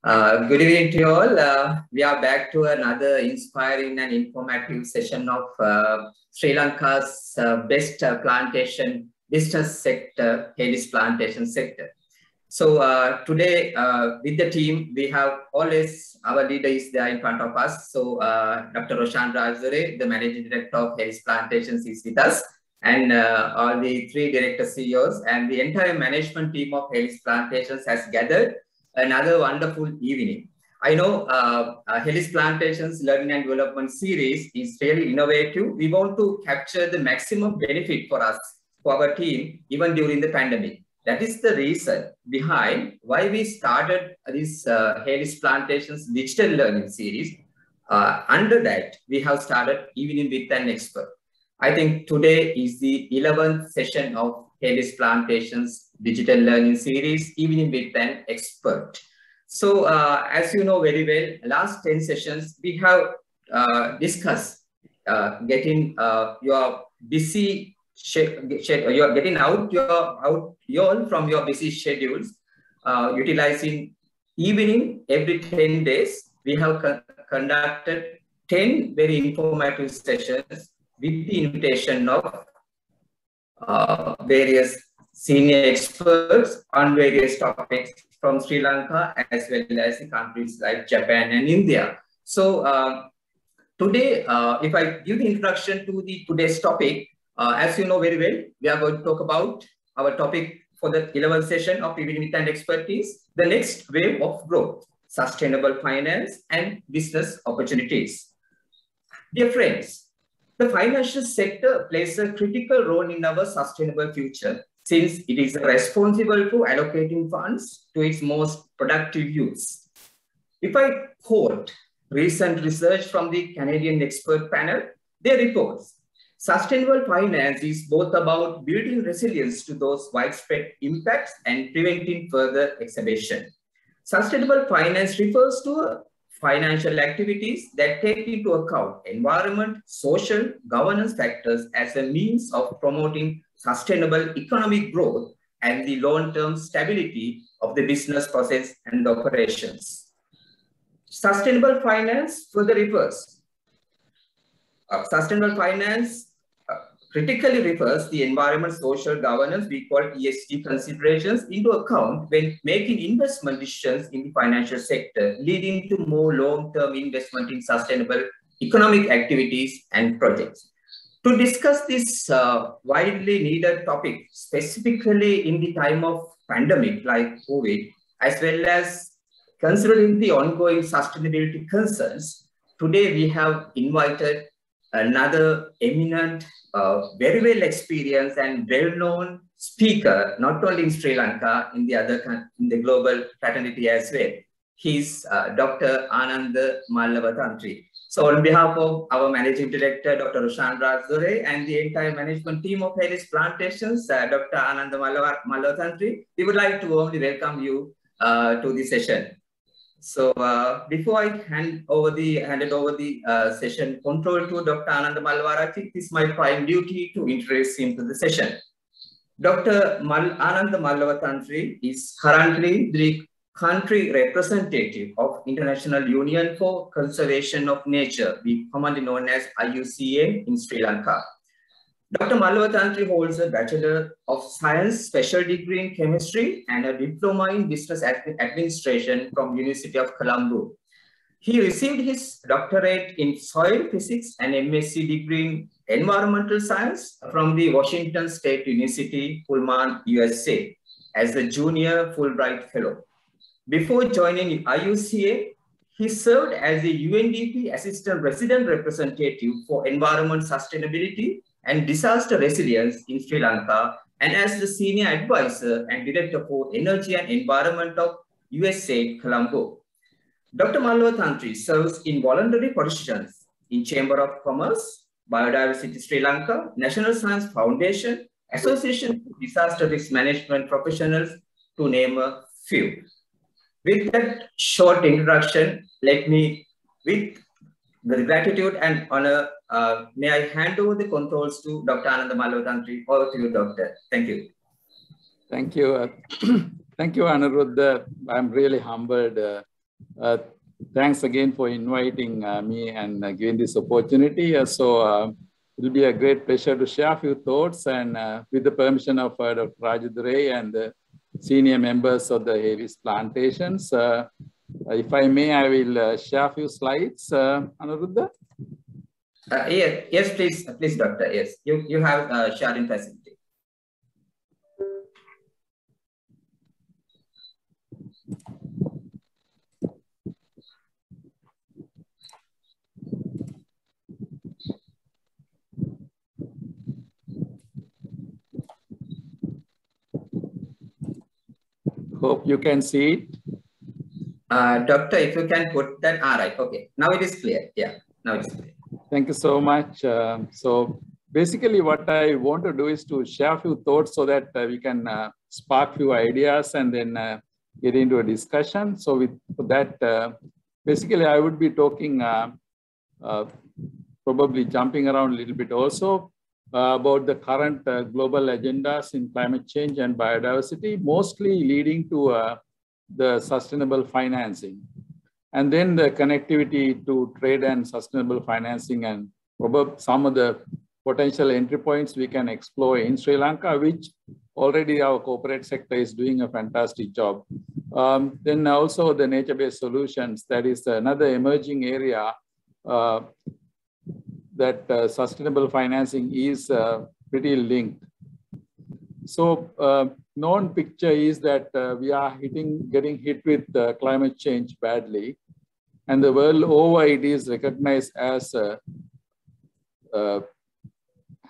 Good evening to you all. We are back to another inspiring and informative session of Sri Lanka's best plantation business sector, Helis plantation sector. So today with the team, we have always our leader is there in front of us. So Dr. Roshan Rajure, the Managing Director of Helis Plantations is with us, and all the three director CEOs and the entire management team of Helis Plantations has gathered another wonderful evening. I know Helis Plantations Learning and Development Series is really innovative. We want to capture the maximum benefit for us, for our team, even during the pandemic. That is the reason behind why we started this Helis Plantations Digital Learning Series. Under that, we have started Evening with an Expert. I think today is the 11th session of Helis Plantations Digital Learning Series, Evening with an Expert. So as you know very well, last 10 sessions, we have discussed getting your busy you are getting out from your busy schedules, utilizing evening every 10 days. We have conducted 10 very informative sessions with the invitation of various senior experts on various topics from Sri Lanka as well as the countries like Japan and India. So today, if I give the introduction to today's topic, as you know very well, we are going to talk about our topic for the 11th session of Evening with an Expertise, the next wave of growth, sustainable finance and business opportunities. Dear friends, the financial sector plays a critical role in our sustainable future, since it is responsible for allocating funds to its most productive use. If I quote recent research from the Canadian expert panel, their reports, sustainable finance is both about building resilience to those widespread impacts and preventing further exacerbation. Sustainable finance refers to financial activities that take into account environment, social, governance factors as a means of promoting sustainable economic growth and the long-term stability of the business process and operations. Sustainable finance further refers. Sustainable finance critically refers the environment, social governance, we call ESG considerations, into account when making investment decisions in the financial sector, leading to more long-term investment in sustainable economic activities and projects. To discuss this widely needed topic, specifically in the time of pandemic like COVID, as well as considering the ongoing sustainability concerns, today we have invited another eminent, very well experienced and well-known speaker, not only in Sri Lanka, in the global fraternity as well. He's Dr. Ananda Mallavatantri. So on behalf of our Managing Director, Dr. Roshan Rajure, and the entire management team of Helis Plantations, Dr. Ananda Mallavatantri, we would like to warmly welcome you to the session. So before I handed over the session control to Dr. Ananda Mallavatantri, it is my prime duty to introduce him to the session. Dr. Ananda Mallavatantri is currently the country representative of International Union for Conservation of Nature, commonly known as IUCN in Sri Lanka. Dr. Mallavatantri holds a Bachelor of Science Special Degree in Chemistry and a Diploma in Business Administration from University of Colombo. He received his doctorate in Soil Physics and MSc degree in Environmental Science from the Washington State University, Pullman, USA, as a Junior Fulbright Fellow. Before joining IUCN, he served as a UNDP Assistant Resident Representative for Environment Sustainability and Disaster Resilience in Sri Lanka, and as the Senior Advisor and Director for Energy and Environment of USA, Colombo. Dr. Mallavatantri serves in voluntary positions in Chamber of Commerce, Biodiversity Sri Lanka, National Science Foundation, Association for Disaster Risk Management Professionals, to name a few. With that short introduction, let me, with the gratitude and honor, may I hand over the controls to Dr. Ananda Mallavatantri. Over to you, Doctor. Thank you. Thank you. Thank you, Aniruddha. I'm really humbled Thanks again for inviting me and giving this opportunity. It will be a great pleasure to share a few thoughts, and with the permission of Dr. Raju Durai and the senior members of the Aries Plantations. If I may, I will share a few slides, Anuruddha. Yes, please, Doctor. Yes, you have sharing facility. Hope you can see it. Doctor, if you can put that, all right, okay. Now it is clear. Yeah, now it's clear. Thank you so much. So basically what I want to do is to share a few thoughts so that we can spark few ideas and then get into a discussion. So with that, basically I would be talking, probably jumping around a little bit also about the current global agendas in climate change and biodiversity, mostly leading to the sustainable financing. And then the connectivity to trade and sustainable financing, and probably some of the potential entry points we can explore in Sri Lanka, which already our corporate sector is doing a fantastic job. Then also the nature-based solutions, that is another emerging area that sustainable financing is pretty linked. So known picture is that we are getting hit with climate change badly, and the world over it is recognized as a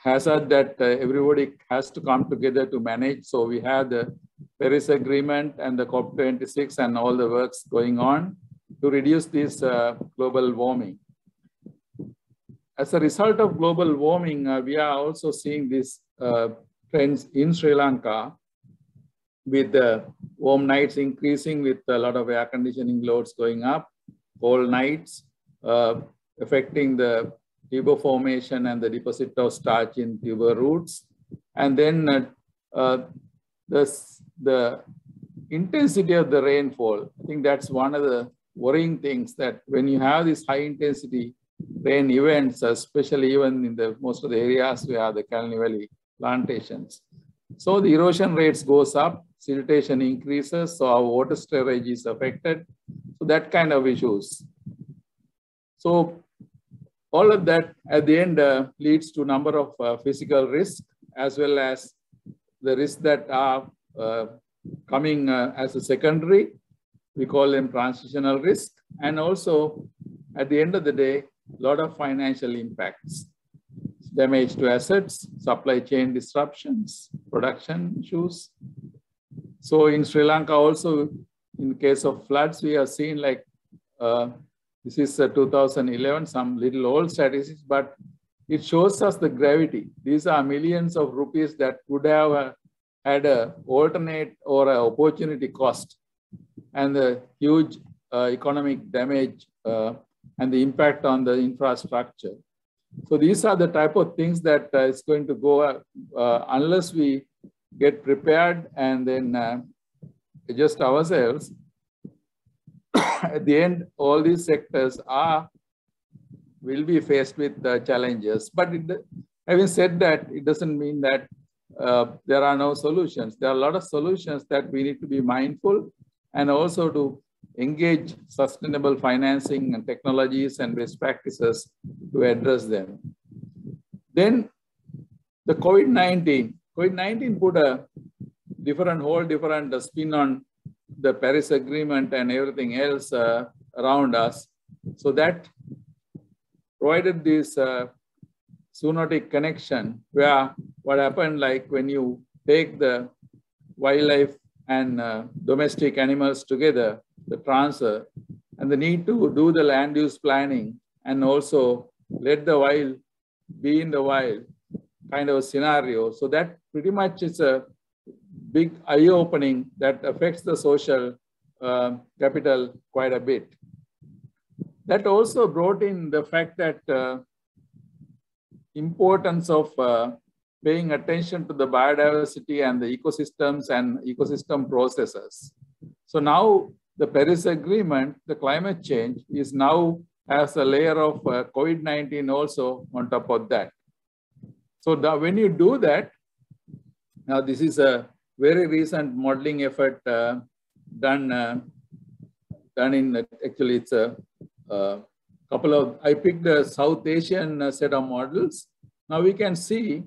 hazard that everybody has to come together to manage. So we have the Paris Agreement and the COP26 and all the works going on to reduce this global warming. As a result of global warming, we are also seeing these trends in Sri Lanka, with the warm nights increasing, with a lot of air conditioning loads going up, cold nights affecting the tuber formation and the deposit of starch in tuber roots. And then the intensity of the rainfall, I think that's one of the worrying things, that when you have this high intensity rain events, especially even in the most of the areas where the Kalani Valley plantations. So the erosion rates goes up, siltation increases, so our water storage is affected. So that kind of issues. So all of that at the end leads to a number of physical risks, as well as the risks that are coming as a secondary. We call them transitional risk. And also at the end of the day, a lot of financial impacts, damage to assets, supply chain disruptions, production issues. So in Sri Lanka also, in the case of floods, we have seen like, this is 2011, some little old statistics, but it shows us the gravity. These are millions of rupees that would have had an alternate or an opportunity cost, and the huge economic damage and the impact on the infrastructure. So these are the type of things that is going to go unless we get prepared and then adjust ourselves. At the end, all these sectors will be faced with challenges. But having said that, it doesn't mean that there are no solutions. There are a lot of solutions that we need to be mindful, and also to engage sustainable financing and technologies and best practices to address them. Then the COVID-19 put a whole different spin on the Paris Agreement and everything else around us. So that provided this zoonotic connection, where what happened, like when you take the wildlife and domestic animals together, the transfer, and the need to do the land use planning, and also let the wild be in the wild kind of a scenario. So that pretty much is a big eye-opening that affects the social capital quite a bit. That also brought in the fact that importance of paying attention to the biodiversity and the ecosystems and ecosystem processes. So now the Paris Agreement, the climate change is now has a layer of COVID-19 also on top of that. So when you do that, now this is a very recent modeling effort done in, actually it's a couple of, I picked the South Asian set of models. Now we can see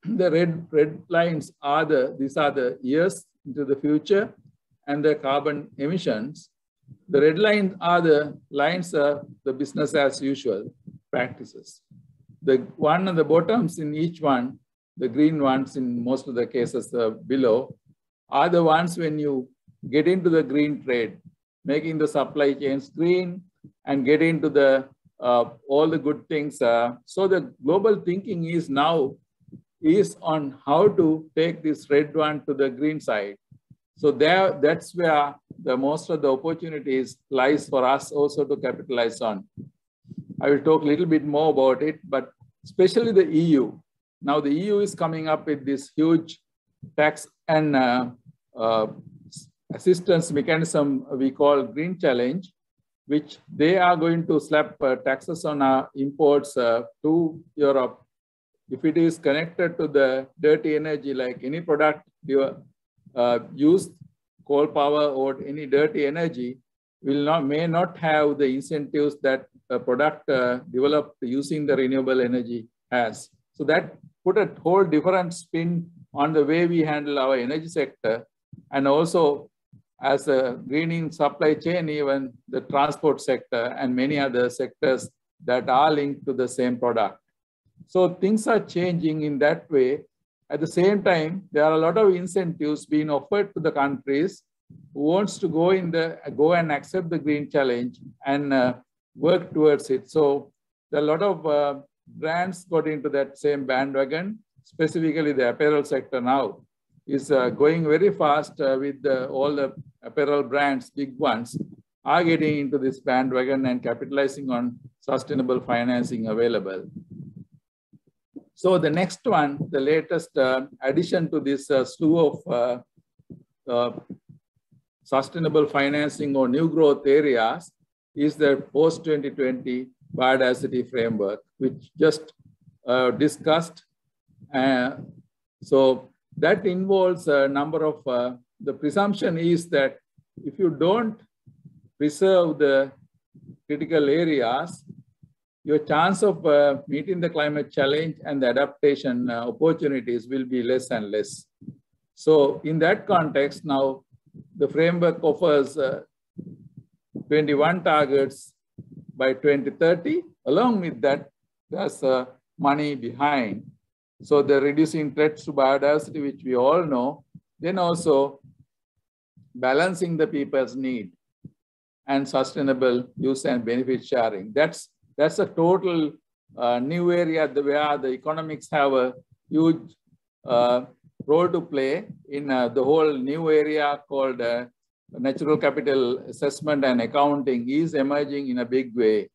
the red lines are these are the years into the future and the carbon emissions. The red lines are the lines of the business as usual practices. The one on the bottoms in each one, the green ones in most of the cases below, are the ones when you get into the green trade, making the supply chains green and get into the all the good things. So the global thinking is now on how to take this red one to the green side. So that's where the most of the opportunities lies for us also to capitalize on. I will talk a little bit more about it, but especially the EU. Now the EU is coming up with this huge tax and assistance mechanism we call Green Challenge, which they are going to slap taxes on our imports to Europe. If it is connected to the dirty energy, like any product you use coal power or any dirty energy, may not have the incentives that a product developed using the renewable energy has. So that put a whole different spin on the way we handle our energy sector, and also as a greening supply chain, even the transport sector and many other sectors that are linked to the same product. So things are changing in that way. At the same time, there are a lot of incentives being offered to the countries who wants to go and accept the Green Challenge and work towards it. So there are a lot of brands got into that same bandwagon, specifically the apparel sector now is going very fast with all the apparel brands, big ones, are getting into this bandwagon and capitalizing on sustainable financing available. So the next one, the latest addition to this slew of sustainable financing or new growth areas is the post-2020 biodiversity framework, which just discussed. So that involves a number of, the presumption is that if you don't preserve the critical areas, your chance of meeting the climate challenge and the adaptation opportunities will be less and less. So in that context, now the framework offers 21 targets by 2030. Along with that, there's money behind. So the reducing threats to biodiversity, which we all know, then also balancing the people's need and sustainable use and benefit sharing. That's a total new area where the economics have a huge role to play in the whole new area called natural capital assessment and accounting is emerging in a big way.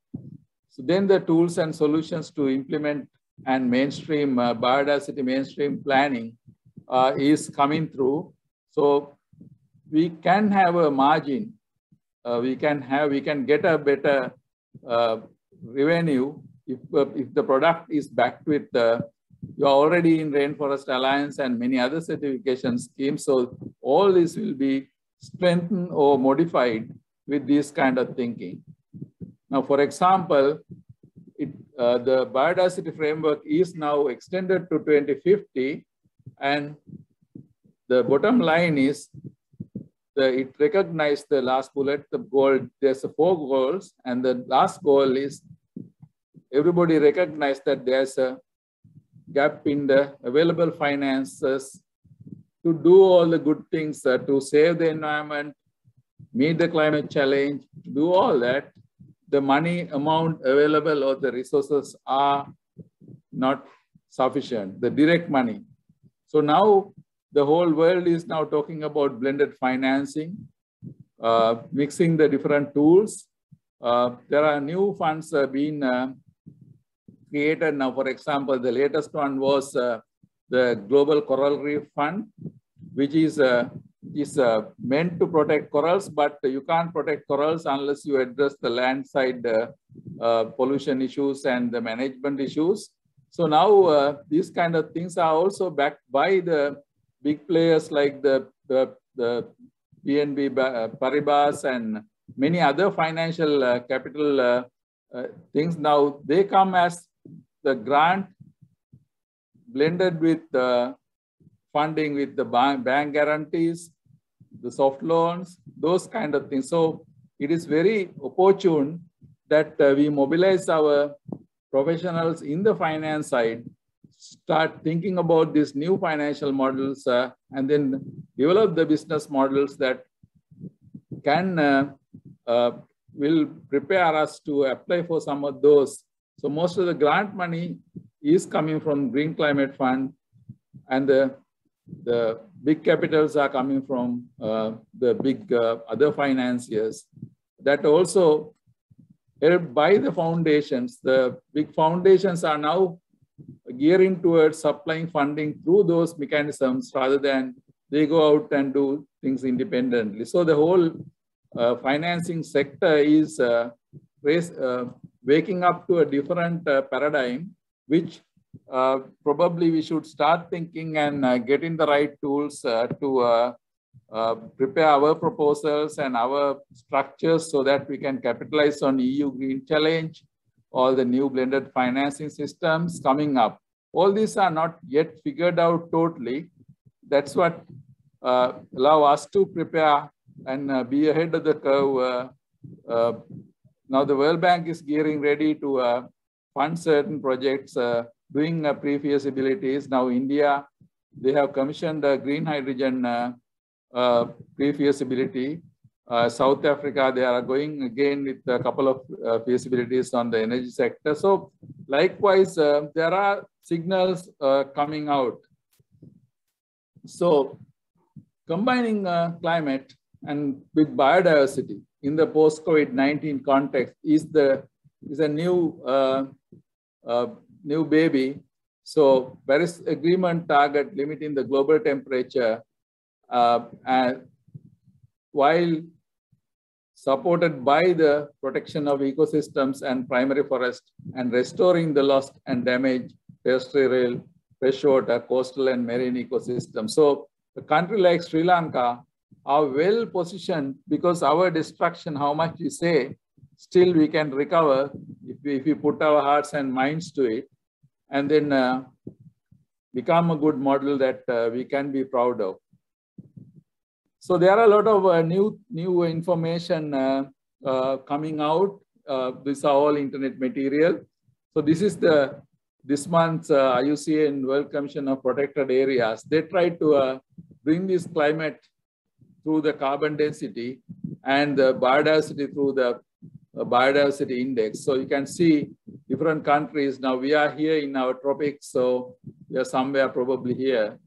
So then the tools and solutions to implement and mainstream biodiversity mainstream planning is coming through. So we can have a margin. We can get a better revenue if the product is backed with you're already in Rainforest Alliance and many other certification schemes. So all this will be strengthened or modified with this kind of thinking. Now, for example, the biodiversity framework is now extended to 2050, and the bottom line is it recognized the last bullet, the goal. There's 4 goals, and the last goal is everybody recognized that there's a gap in the available finances to do all the good things, to save the environment, meet the climate challenge, to do all that. The money amount available or the resources are not sufficient, the direct money. So now the whole world is now talking about blended financing, mixing the different tools. There are new funds being created now. For example, the latest one was the Global Coral Reef Fund, which is is meant to protect corals, but you can't protect corals unless you address the land side pollution issues and the management issues. So now these kind of things are also backed by the big players like the BNP Paribas and many other financial capital things. Now they come as the grant blended with funding with the bank guarantees, the soft loans, those kind of things. So it is very opportune that we mobilize our professionals in the finance side, start thinking about these new financial models, and then develop the business models that can will prepare us to apply for some of those. So most of the grant money is coming from Green Climate Fund, and the big capitals are coming from the big other financiers. That also helped by the foundations. The big foundations are now gearing towards supplying funding through those mechanisms rather than they go out and do things independently. So the whole financing sector is waking up to a different paradigm, which probably we should start thinking and getting the right tools to prepare our proposals and our structures so that we can capitalize on EU Green Challenge, all the new blended financing systems coming up. All these are not yet figured out totally. That's what allow us to prepare and be ahead of the curve. Now the World Bank is gearing ready to fund certain projects, doing pre-feasibilities. Now India, they have commissioned a green hydrogen pre-feasibility. South Africa, they are going again with a couple of feasibilities on the energy sector. So likewise, there are signals coming out. So combining climate and with biodiversity in the post-COVID-19 context is a new new baby. So Paris Agreement target limiting the global temperature, and while supported by the protection of ecosystems and primary forest and restoring the lost and damaged terrestrial, freshwater, coastal and marine ecosystems. So a country like Sri Lanka are well positioned because our destruction, how much we say, still we can recover if we put our hearts and minds to it, and then become a good model that we can be proud of. So there are a lot of new information coming out. These are all internet material. So this is this month's IUCN World Commission of Protected Areas. They tried to bring this climate through the carbon density and the biodiversity through the biodiversity index. So you can see different countries. Now we are here in our tropics, so we are somewhere probably here,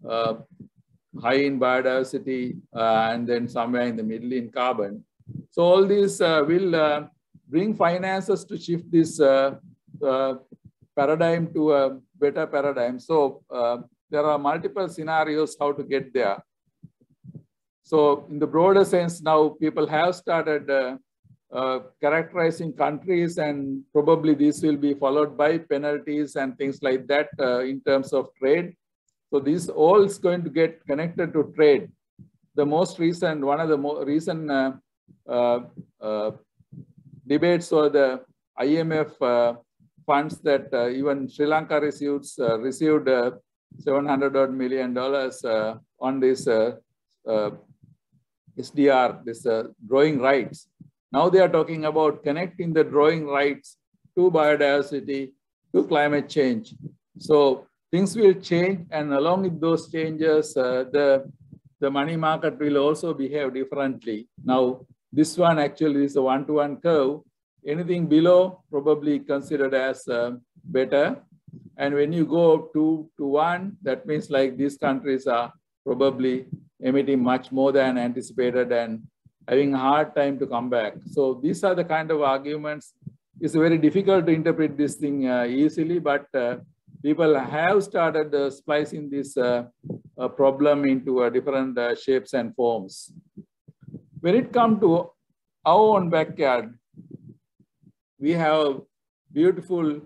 high in biodiversity, and then somewhere in the middle in carbon. So all these will bring finances to shift this paradigm to a better paradigm. So there are multiple scenarios how to get there. So in the broader sense, now people have started characterizing countries, and probably this will be followed by penalties and things like that in terms of trade. So this all is going to get connected to trade. The most recent, one of the more recent debates or the IMF funds that even Sri Lanka received $700 million on this SDR, this drawing rights. Now they are talking about connecting the drawing rights to biodiversity, to climate change. So things will change, and along with those changes, the money market will also behave differently. Now, this one actually is a one-to-one curve. Anything below probably considered as better. And when you go 2 to 1, that means like these countries are probably emitting much more than anticipated and having a hard time to come back. So these are the kind of arguments. It's very difficult to interpret this thing easily, but people have started splicing these a problem into different shapes and forms. When it comes to our own backyard, we have beautiful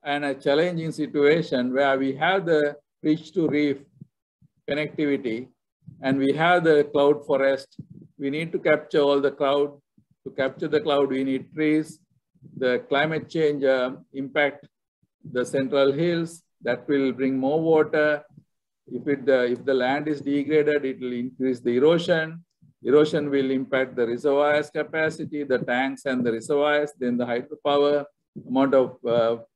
and a challenging situation where we have the reach to reef connectivity and we have the cloud forest. We need to capture all the cloud. To capture the cloud, we need trees. The climate change impact the central hills. That will bring more water. If the land is degraded, it will increase the erosion. Erosion will impact the reservoirs capacity, the tanks and the reservoirs, then the hydropower, amount of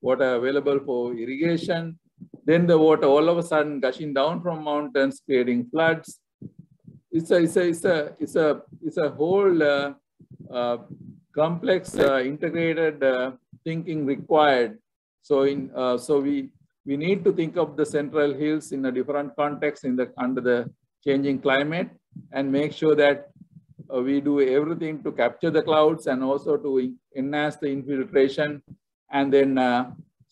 water available for irrigation. Then the water all of a sudden gushing down from mountains, creating floods. It's a whole complex, integrated thinking required. So we need to think of the central hills in a different context under the changing climate and make sure that we do everything to capture the clouds and also to enhance the infiltration and then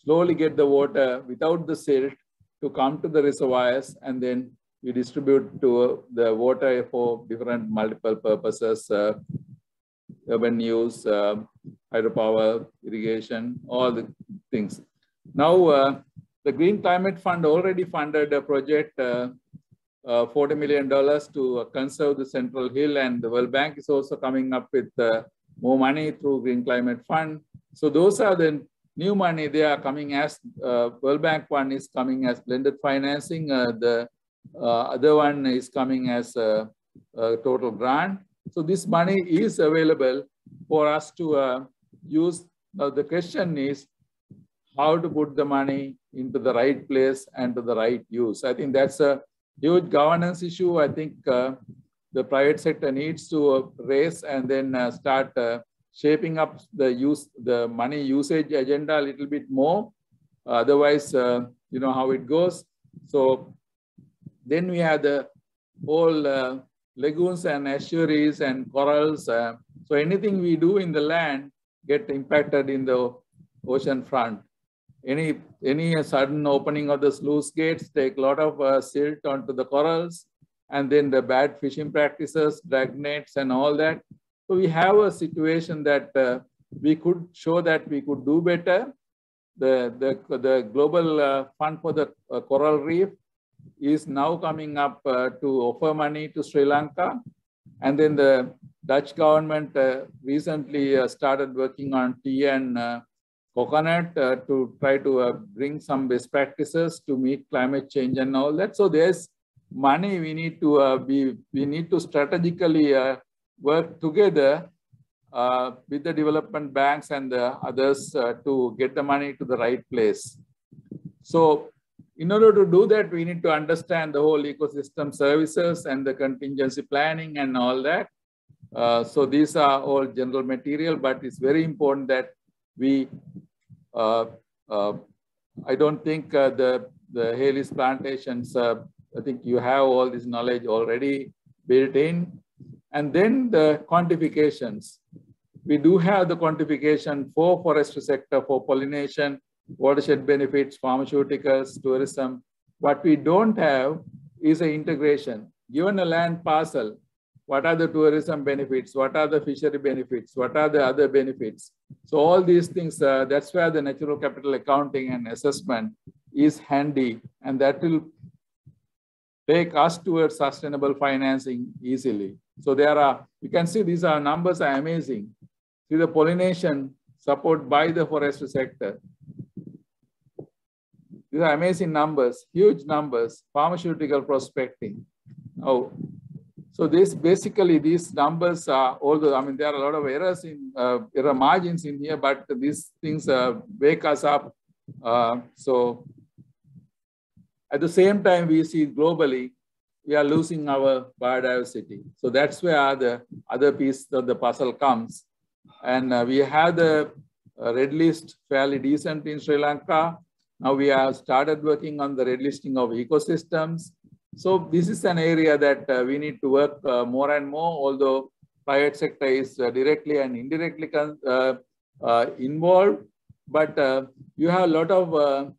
slowly get the water without the silt to come to the reservoirs, and then we distribute to the water for different multiple purposes, urban use, hydropower, irrigation, all the things. Now, the Green Climate Fund already funded a project, $40 million to conserve the Central Hill, and the World Bank is also coming up with more money through Green Climate Fund. So those are the new money. They are coming as World Bank one is coming as blended financing. The other one is coming as a total grant. So this money is available for us to use. Now the question is how to put the money into the right place and to the right use. I think that's a huge governance issue. I think the private sector needs to raise and then start shaping up the money usage agenda a little bit more. Otherwise, you know how it goes. So then we have the whole lagoons and estuaries and corals. So anything we do in the land get impacted in the ocean front. Any sudden opening of the sluice gates take a lot of silt onto the corals, and then the bad fishing practices, drag nets and all that. So we have a situation that we could show that we could do better. The Global Fund for the Coral Reef is now coming up to offer money to Sri Lanka. And then the Dutch government recently started working on tea and coconut to try to bring some best practices to meet climate change and all that. So there's money we need to strategically work together with the development banks and the others to get the money to the right place. So in order to do that, we need to understand the whole ecosystem services and the contingency planning and all that. So these are all general material, but it's very important that we, I don't think the Hales plantations, I think you have all this knowledge already built in. And then the quantifications. We do have the quantification for forestry sector, for pollination, watershed benefits, pharmaceuticals, tourism. What we don't have is an integration. Given a land parcel, what are the tourism benefits? What are the fishery benefits? What are the other benefits? So all these things, that's where the natural capital accounting and assessment is handy, and that will take us towards sustainable financing easily. So there are, you can see these are numbers are amazing. See the pollination support by the forestry sector. These are amazing numbers, huge numbers, pharmaceutical prospecting. Oh, so this basically these numbers are, although I mean there are a lot of errors in error margins in here, but these things wake us up. So at the same time, we see globally we are losing our biodiversity. So that's where the other piece of the puzzle comes. And we have the red list fairly decent in Sri Lanka. Now we have started working on the red listing of ecosystems. So this is an area that we need to work more and more, although private sector is directly and indirectly involved. But you have a lot of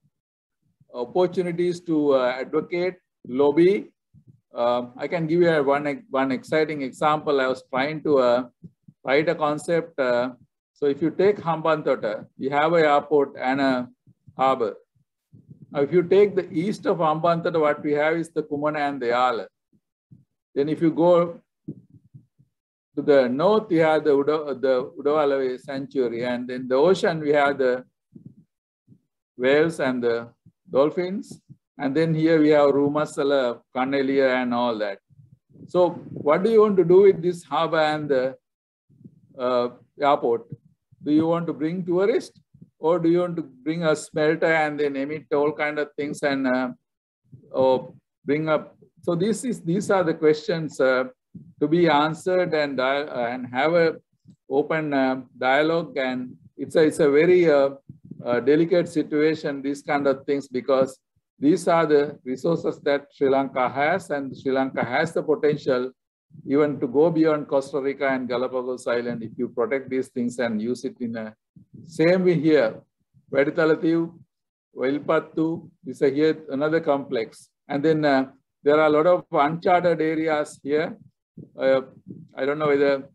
opportunities to advocate, lobby, I can give you one exciting example. I was trying to write a concept. So if you take Hambantota, you have an airport and a harbor. Now, if you take the east of Hambantota, what we have is the Kumana and the Yala. Then if you go to the north, you have the Udawalawe Sanctuary, and in the ocean, we have the whales and the dolphins. And then here we have Rumasala, Cornelia, and all that. So what do you want to do with this harbor and the airport? Do you want to bring tourists, or do you want to bring a smelter and then emit all kind of things and or bring up? So these are the questions to be answered and have a open dialogue. And it's a very delicate situation, these kind of things, because these are the resources that Sri Lanka has, and Sri Lanka has the potential even to go beyond Costa Rica and Galapagos Island if you protect these things and use it in a same way here. Veditalatiu, Wilpattu is here another complex. And then there are a lot of uncharted areas here. I don't know whether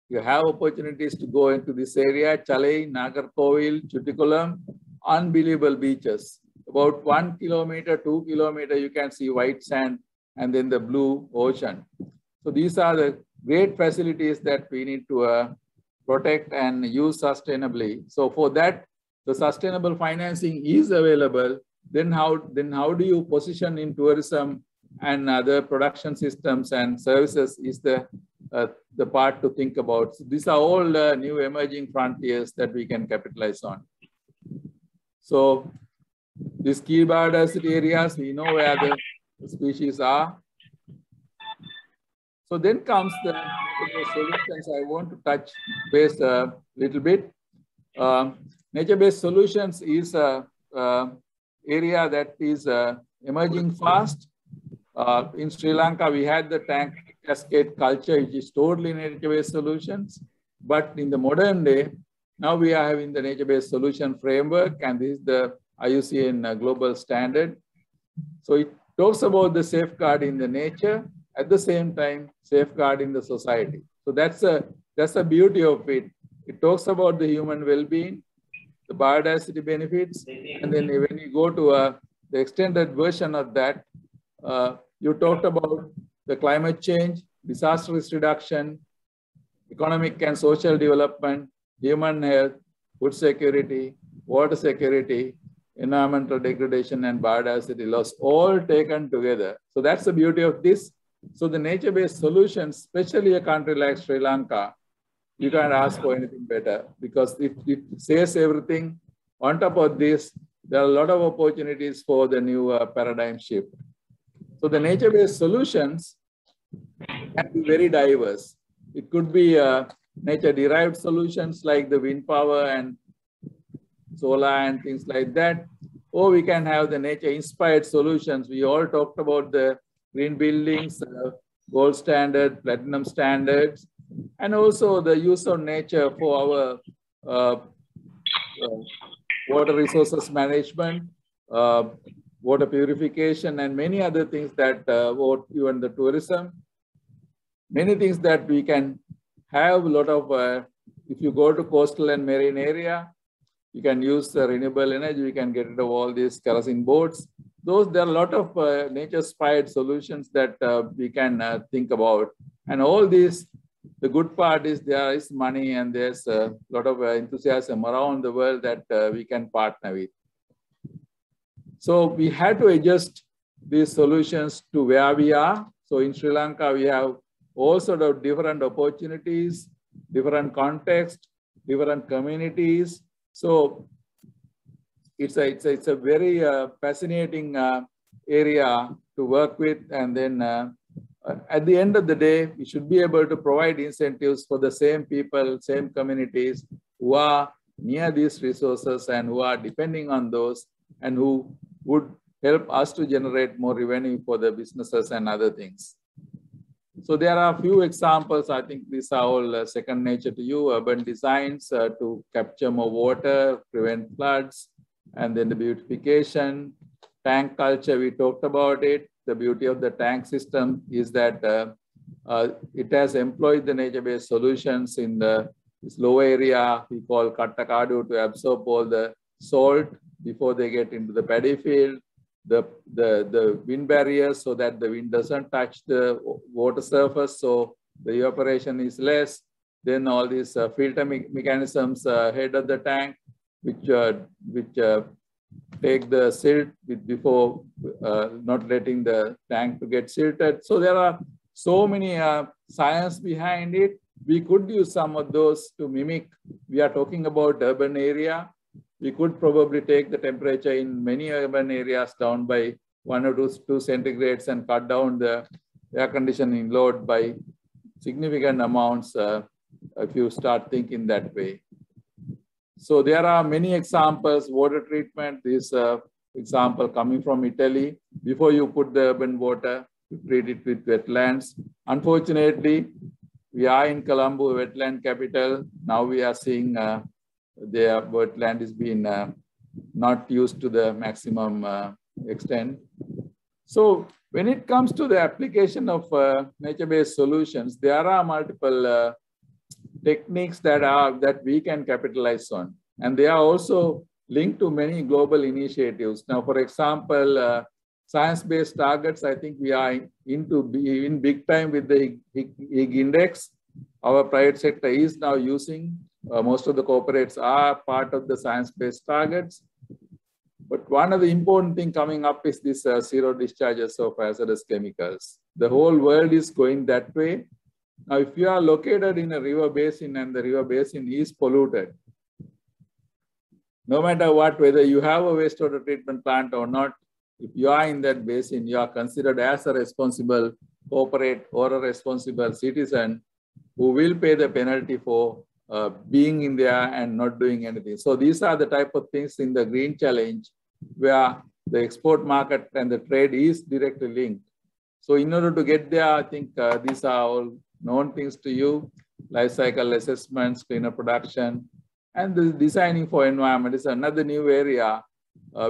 you have opportunities to go into this area. Chalai, Nagarkovil, Chutikulam, unbelievable beaches. About 1 kilometer, 2 kilometer, you can see white sand and then the blue ocean. So these are the great facilities that we need to protect and use sustainably. So for that, the sustainable financing is available. Then how do you position in tourism and other production systems and services is the part to think about. So these are all new emerging frontiers that we can capitalize on. So these key biodiversity areas, we know where the species are. So then comes the solutions. I want to touch base a little bit. Nature-based solutions is an area that is emerging fast. In Sri Lanka, we had the tank cascade culture, which is totally nature-based solutions. But in the modern day, now we are having the nature-based solution framework, and this is the IUCN global standard. So it talks about the safeguarding the nature, at the same time safeguarding the society. So that's the beauty of it. It talks about the human well-being, the biodiversity benefits, and then when you go to the extended version of that, you talked about the climate change, disaster risk reduction, economic and social development, human health, food security, water security, environmental degradation, and biodiversity loss, all taken together. So that's the beauty of this. So the nature-based solutions, especially a country like Sri Lanka, you can't ask for anything better, because it says everything. On top of this, there are a lot of opportunities for the new paradigm shift. So the nature-based solutions can be very diverse. It could be nature-derived solutions like the wind power and solar and things like that. Or we can have the nature-inspired solutions. We all talked about the green buildings, gold standard, platinum standards, and also the use of nature for our water resources management, water purification, and many other things that even the tourism, many things that we can have a lot of, if you go to coastal and marine area, you can use renewable energy, we can get rid of all these kerosene boats. There are a lot of nature-inspired solutions that we can think about. And all these, the good part is there is money and there's a lot of enthusiasm around the world that we can partner with. So we had to adjust these solutions to where we are. So in Sri Lanka, we have all sort of different opportunities, different contexts, different communities. So it's a very fascinating area to work with. And then at the end of the day, we should be able to provide incentives for the same people, same communities who are near these resources and who are depending on those, and who would help us to generate more revenue for the businesses and other things. So there are a few examples. I think these are all second nature to you. Urban designs to capture more water, prevent floods, and then the beautification. Tank culture, we talked about it. the beauty of the tank system is that it has employed the nature-based solutions in this low area we call Kattakadu to absorb all the salt before they get into the paddy field, the wind barriers so that the wind doesn't touch the water surface, so the evaporation is less. Then all these filter mechanisms head of the tank, which take the silt before not letting the tank to get silted. So there are so many science behind it. We could use some of those to mimic. We are talking about urban area. We could probably take the temperature in many urban areas down by 1 or 2 centigrades and cut down the air conditioning load by significant amounts if you start thinking that way. So there are many examples. Water treatment, this example coming from Italy. Before you put the urban water, you treat it with wetlands. Unfortunately, we are in Colombo, wetland capital. Now we are seeing their wetland is being not used to the maximum extent. So when it comes to the application of nature-based solutions, there are multiple techniques that we can capitalize on, and they are also linked to many global initiatives. Now, for example, science-based targets, I think we are in big time with the Higg Index. Our private sector is now using, most of the corporates are part of the science-based targets. But one of the important things coming up is this zero discharges of hazardous chemicals. The whole world is going that way. Now, if you are located in a river basin and the river basin is polluted, no matter what, whether you have a wastewater treatment plant or not, if you are in that basin, you are considered as a responsible corporate or a responsible citizen who will pay the penalty for being in there and not doing anything. So these are the type of things in the Green Challenge where the export market and the trade is directly linked. So in order to get there, I think these are all known things to you: life cycle assessments, cleaner production, and the designing for environment is another new area.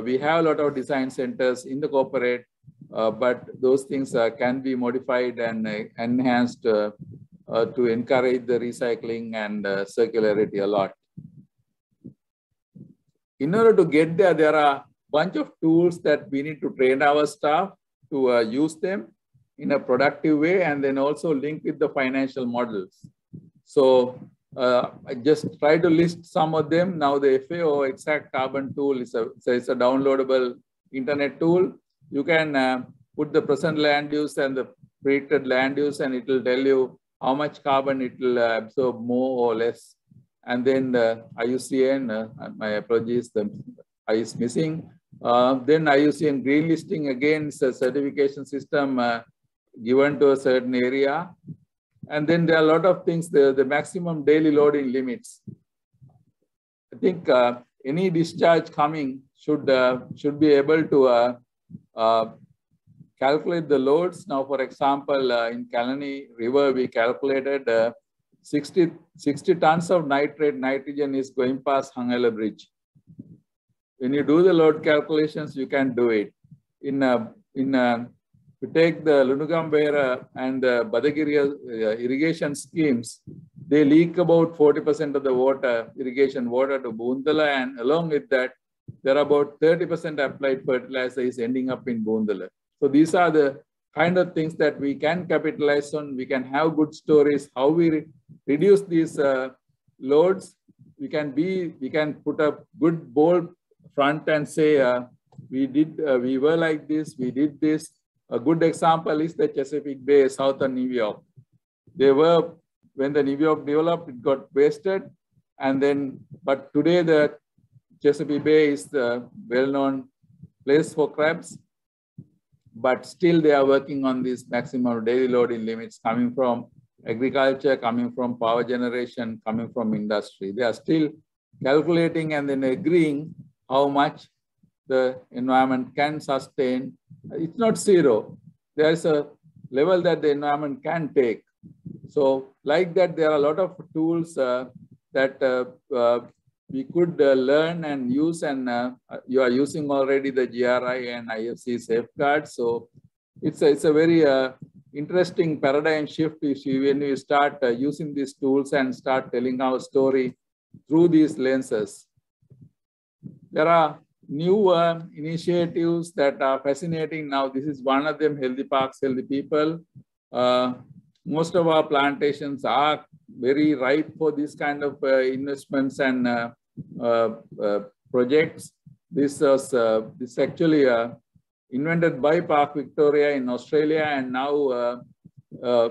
We have a lot of design centers in the corporate, but those things can be modified and enhanced to encourage the recycling and circularity a lot. In order to get there, there are a bunch of tools that we need to train our staff to use them in a productive way, and then also link with the financial models. So I just try to list some of them. Now the FAO Exact Carbon tool is a downloadable internet tool. You can put the present land use and the predicted land use, and it will tell you how much carbon it will absorb, more or less. And then the IUCN, my apologies, the I is missing. Then IUCN green listing, again, is a certification system given to a certain area. And then there are a lot of things, the maximum daily loading limits. I think any discharge coming should be able to calculate the loads. Now, for example, in Kalani River, we calculated 60 tons of nitrogen is going past Hangala Bridge. When you do the load calculations, you can do it. If you take the Lunugambera and the Badagiri irrigation schemes, they leak about 40% of the irrigation water to Boondala, and along with that, there are about 30% applied fertilizer is ending up in Boondala. So these are the kind of things that we can capitalize on. We can have good stories, how we reduce these loads. We can put a good bold front and say, we were like this, we did this. A good example is the Chesapeake Bay, southern New York. When the New York developed, it got wasted. And then, but today the Chesapeake Bay is the well-known place for crabs. But still they are working on these maximum daily loading limits coming from agriculture, coming from power generation, coming from industry. They are still calculating and then agreeing how much the environment can sustain. It's not zero. There is a level that the environment can take. So like that, there are a lot of tools that we could learn and use, and you are using already the GRI and IFC safeguards. So it's a very interesting paradigm shift when you start using these tools and start telling our story through these lenses. There are new initiatives that are fascinating now. This is one of them, Healthy Parks, Healthy People. Most of our plantations are very ripe for this kind of investments and projects. This actually invented by Park Victoria in Australia, and now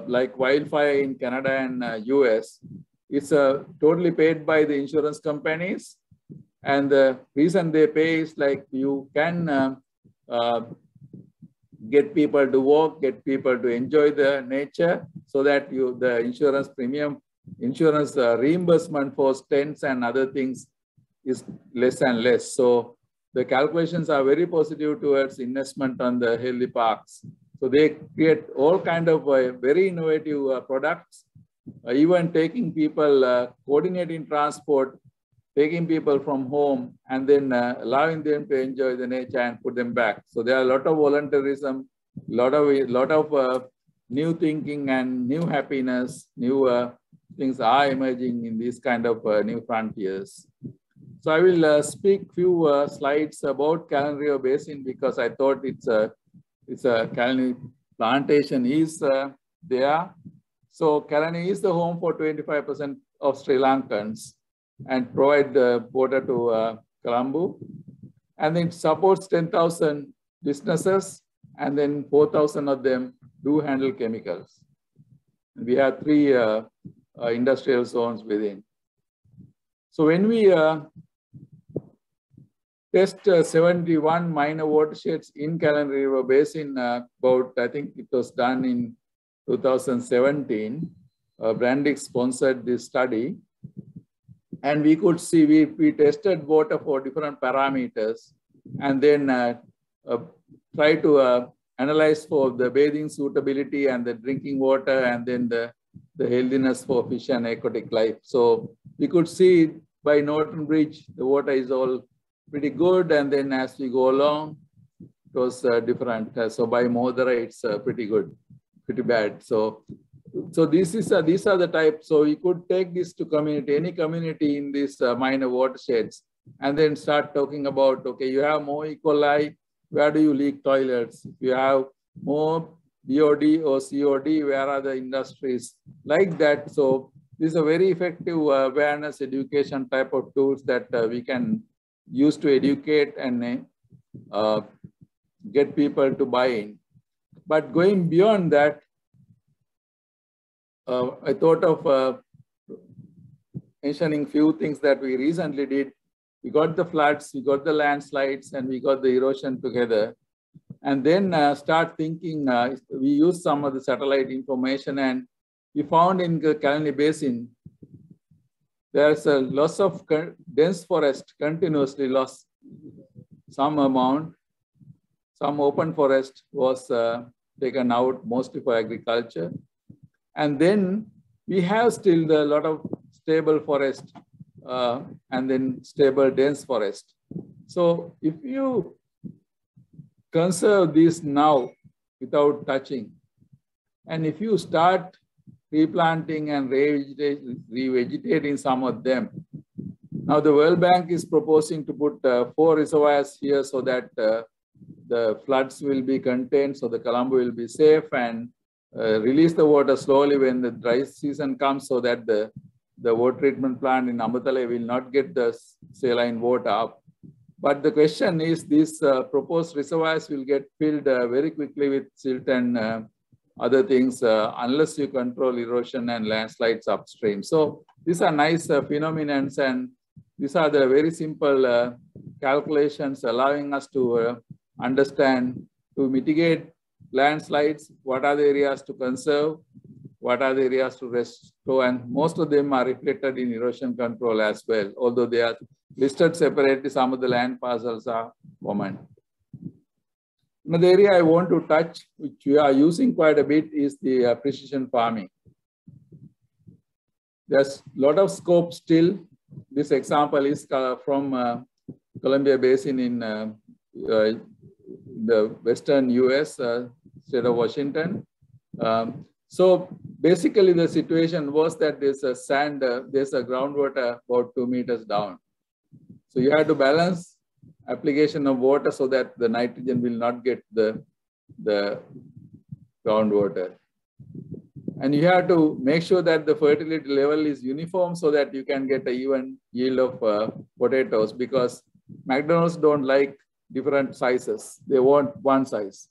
like wildfire in Canada and US. It's totally paid by the insurance companies. And the reason they pay is like you can get people to walk, get people to enjoy the nature, so that the insurance premium, insurance reimbursement for tents and other things is less and less. So the calculations are very positive towards investment on the healthy parks. So they create all kind of very innovative products, even taking people, coordinating transport, taking people from home and then allowing them to enjoy the nature and put them back. So there are a lot of volunteerism, lot of new thinking and new happiness, new things are emerging in these kind of new frontiers. So I will speak few slides about Callan Basin because I thought it's a Callan plantation is there. So Callan is the home for 25% of Sri Lankans and provide the water to Colombo. And then it supports 10,000 businesses, and then 4,000 of them do handle chemicals. And we have 3 industrial zones within. So when we test 71 minor watersheds in Callan River Basin, I think it was done in 2017, Brandeis sponsored this study. And we could see, we tested water for different parameters and then try to analyze for the bathing suitability and the drinking water and then the healthiness for fish and aquatic life. So we could see by Norton Bridge, the water is all pretty good. And then as we go along, it was different. So by Mohdara, it's pretty good, pretty bad. So these are the types. So you could take this to community, any community in these minor watersheds, and then start talking about, okay, you have more E. coli, where do you leak toilets? If you have more BOD or COD, where are the industries? Like that. So this is a very effective awareness education type of tools that we can use to educate and get people to buy in. But going beyond that, I thought of mentioning few things that we recently did. We got the floods, we got the landslides, and we got the erosion together. And then start thinking, we used some of the satellite information, and we found in the Callan Basin, there's a loss of dense forest, continuously lost some amount. Some open forest was taken out, mostly for agriculture. And then we have still a lot of stable forest and then stable dense forest. So if you conserve this now without touching, and if you start replanting and revegetating some of them, now the World Bank is proposing to put 4 reservoirs here so that the floods will be contained, so the Colombo will be safe, and release the water slowly when the dry season comes, so that the water treatment plant in Ambatale will not get the saline water up. But the question is, these proposed reservoirs will get filled very quickly with silt and other things unless you control erosion and landslides upstream. So these are nice phenomena, and these are the very simple calculations allowing us to understand, to mitigate landslides, what are the areas to conserve, what are the areas to restore, and most of them are reflected in erosion control as well, although they are listed separately. Some of the land parcels are common. Another area I want to touch, which we are using quite a bit, is the precision farming. There's a lot of scope still. This example is from Columbia Basin in the western US, state of Washington. So basically the situation was that there's a sand, there's a groundwater about 2 meters down. So you have to balance application of water so that the nitrogen will not get the groundwater. And you have to make sure that the fertility level is uniform so that you can get an even yield of potatoes, because McDonald's don't like different sizes. They want one size.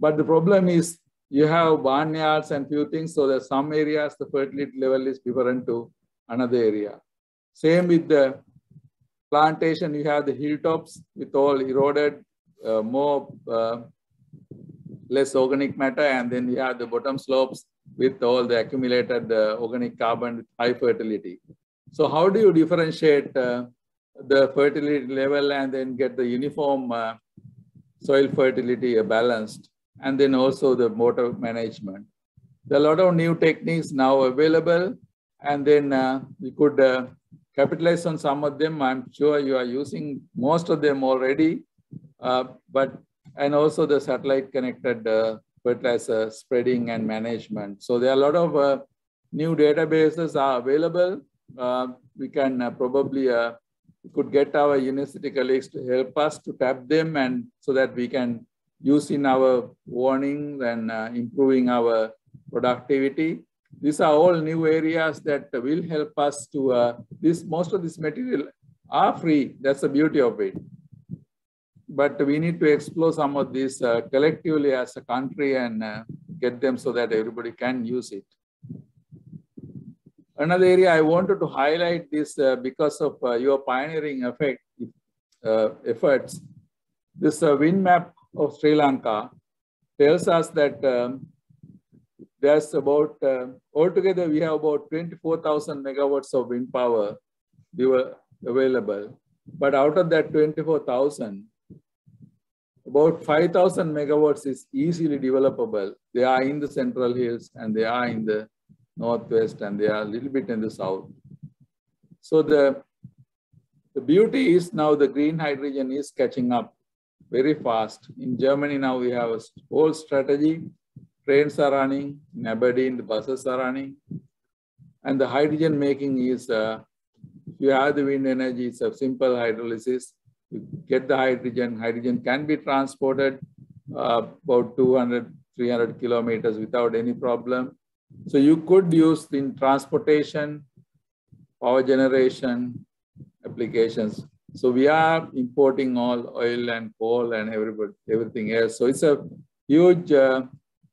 But the problem is you have barnyards and few things, so that some areas the fertility level is different to another area. Same with the plantation, you have the hilltops with all eroded, less organic matter, and then you have the bottom slopes with all the accumulated organic carbon with high fertility. So how do you differentiate the fertility level and then get the uniform soil fertility balanced, and then also the water management? There are a lot of new techniques now available, and then we could capitalize on some of them. I'm sure you are using most of them already, and also the satellite connected fertilizer spreading and management. So there are a lot of new databases are available. We can probably could get our university colleagues to help us to tap them, and so that we can use in our warnings and improving our productivity. These are all new areas that will help us to, most of this material are free. That's the beauty of it. But we need to explore some of these collectively as a country and get them so that everybody can use it. Another area I wanted to highlight this because of your pioneering efforts. This wind map of Sri Lanka tells us that there's about, altogether we have about 24,000 megawatts of wind power available. But out of that 24,000, about 5,000 megawatts is easily developable. They are in the Central Hills, and they are in the Northwest, and they are a little bit in the South. So the beauty is now the green hydrogen is catching up very fast. In Germany now we have a whole strategy. Trains are running, in Aberdeen the buses are running. And the hydrogen making is, if you have the wind energy, it's a simple hydrolysis. You get the hydrogen, hydrogen can be transported about 200, 300 kilometers without any problem. So you could use in transportation, power generation applications. So we are importing all oil and coal and everything else. So it's a huge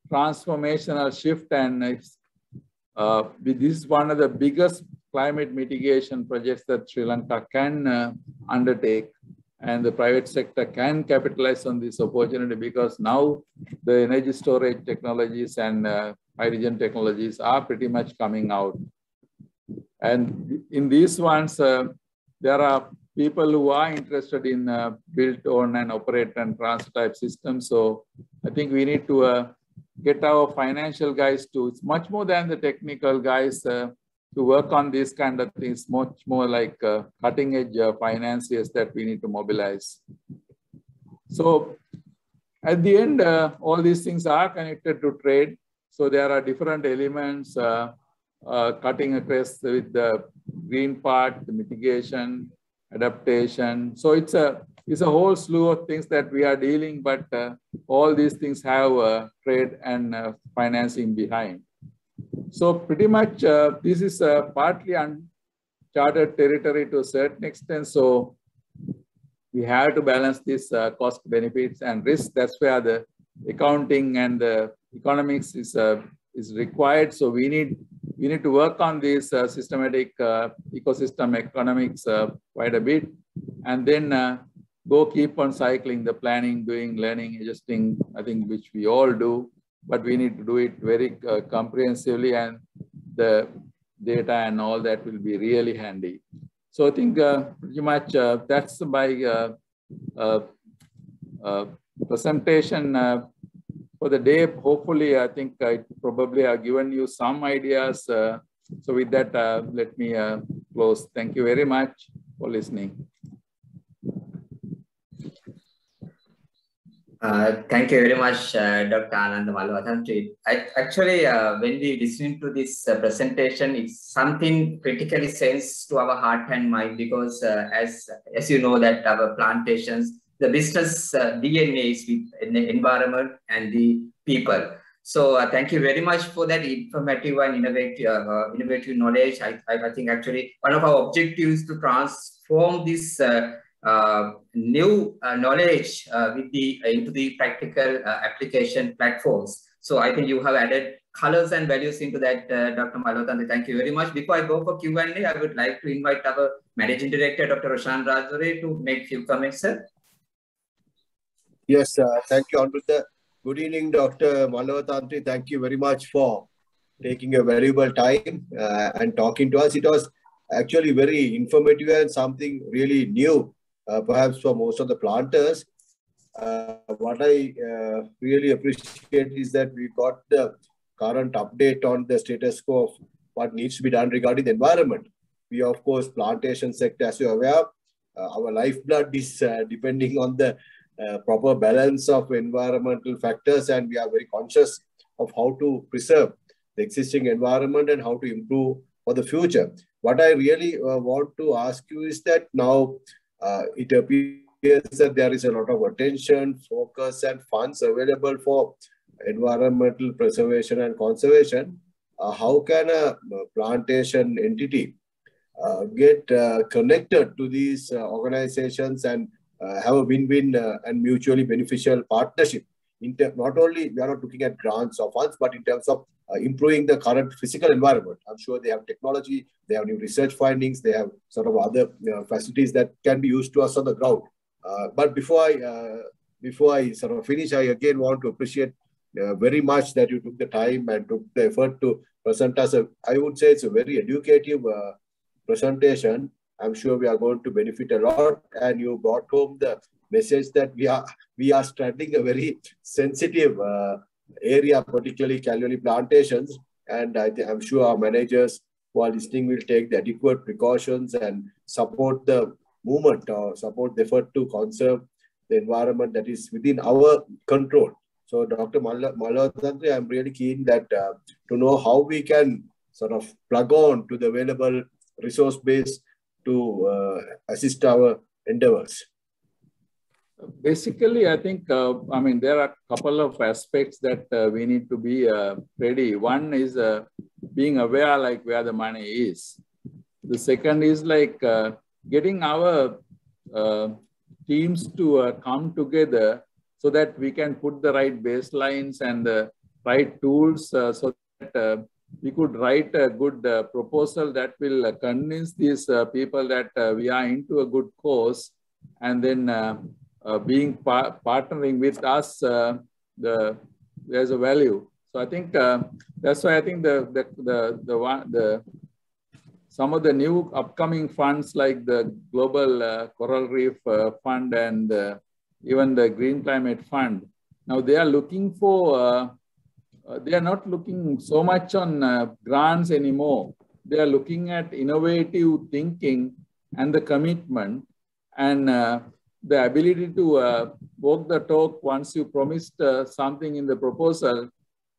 transformational shift, and this is one of the biggest climate mitigation projects that Sri Lanka can undertake, and the private sector can capitalize on this opportunity, because now the energy storage technologies and hydrogen technologies are pretty much coming out. And in these ones, there are people who are interested in build, own, and operate and transfer type systems. So I think we need to get our financial guys to, it's much more than the technical guys to work on these kind of things, much more like cutting edge financiers that we need to mobilize. So at the end, all these things are connected to trade. So there are different elements cutting across with the green part, the mitigation, adaptation. So it's a whole slew of things that we are dealing, but all these things have trade and financing behind. So pretty much this is partly uncharted territory to a certain extent. So we have to balance this cost benefits and risk. That's where the accounting and the economics is required. So we need to work on this systematic ecosystem economics quite a bit, and then go keep on cycling the planning, doing, learning, adjusting, I think, which we all do, but we need to do it very comprehensively, and the data and all that will be really handy. So I think pretty much that's my presentation for the day. Hopefully, I think I probably have given you some ideas. So with that, let me close. Thank you very much for listening. Thank you very much, Dr. Anand Malavathantri. Actually, when we listen to this presentation, it's something critically sense to our heart and mind because, as you know, that our plantations, the business DNA is with the environment and the people. So, thank you very much for that informative and innovative knowledge. I think actually one of our objectives is to transform this. New knowledge into the practical application platforms. So I think you have added colors and values into that, Dr. Malavathantri. Thank you very much. Before I go for Q&A, I would like to invite our Managing Director, Dr. Roshan Rajore, to make a few comments, sir. Yes, thank you, Amrita. Good evening, Dr. Malavathantri. Thank you very much for taking a valuable time and talking to us. It was actually very informative and something really new. Perhaps for most of the planters. What I really appreciate is that we got the current update on the status quo of what needs to be done regarding the environment. We, of course, plantation sector, as you're aware, our lifeblood is depending on the proper balance of environmental factors, and we are very conscious of how to preserve the existing environment and how to improve for the future. What I really want to ask you is that now, it appears that there is a lot of attention, focus, and funds available for environmental preservation and conservation. How can a plantation entity get connected to these organizations and have a win-win and mutually beneficial partnership? Not only we are not looking at grants or funds, but in terms of improving the current physical environment. I'm sure they have technology, they have new research findings, they have sort of other facilities that can be used to us on the ground. But before I sort of finish, I again want to appreciate very much that you took the time and took the effort to present us. I would say it's a very educative presentation. I'm sure we are going to benefit a lot, and you brought home the message that we are straddling a very sensitive area, particularly Kalyani plantations, and I'm sure our managers who are listening will take the adequate precautions and support the movement or support the effort to conserve the environment that is within our control. So, Dr. Malavathantri, I'm really keen that to know how we can sort of plug on to the available resource base to assist our endeavors. Basically, I think, there are a couple of aspects that we need to be ready. One is being aware, like, where the money is. The second is like getting our teams to come together so that we can put the right baselines and the right tools so that we could write a good proposal that will convince these people that we are into a good cause, and then being partnering with us, there's a value. So I think that's why I think some of the new upcoming funds like the Global Coral Reef Fund and even the Green Climate Fund, now they are looking for, they are not looking so much on grants anymore. They are looking at innovative thinking and the commitment and the ability to walk the talk once you promised something in the proposal.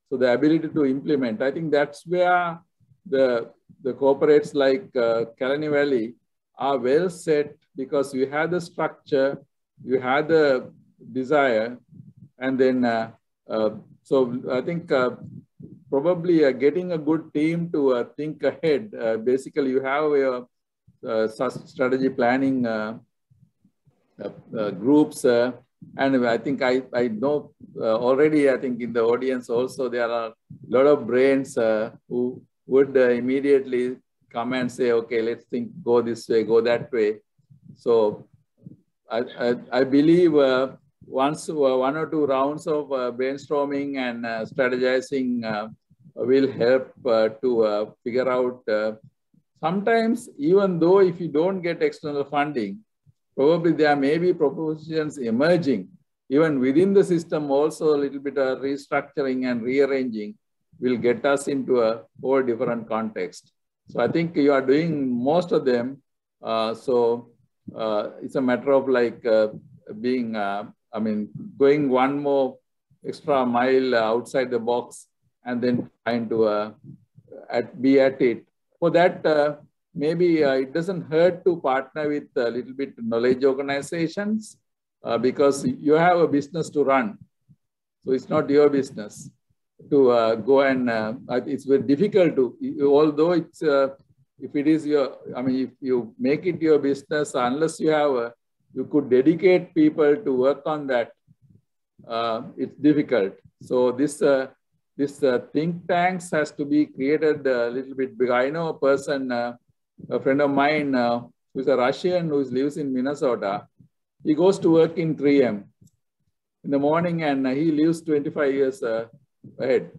So the ability to implement. I think that's where the corporates like Kalyani Valley are well set, because you have the structure, you have the desire, and then so I think probably getting a good team to think ahead. Basically, you have a strategy planning groups, and I think I know already, I think in the audience also there are a lot of brains who would immediately come and say, okay, let's think, go this way, go that way. So I believe once one or two rounds of brainstorming and strategizing will help to figure out. Sometimes, even though if you don't get external funding, probably there may be propositions emerging, even within the system also. A little bit of restructuring and rearranging will get us into a whole different context. So I think you are doing most of them. So it's a matter of like being going one more extra mile outside the box and then trying to be at it. For that, maybe it doesn't hurt to partner with a little bit knowledge organizations because you have a business to run. So it's not your business to go and, it's very difficult to, although it's, if it is your, if you make it your business, unless you have, you could dedicate people to work on that, it's difficult. So this think tanks has to be created a little bit bigger. I know a person, a friend of mine who's a Russian who lives in Minnesota. He goes to work in 3M in the morning and he lives 25 years ahead.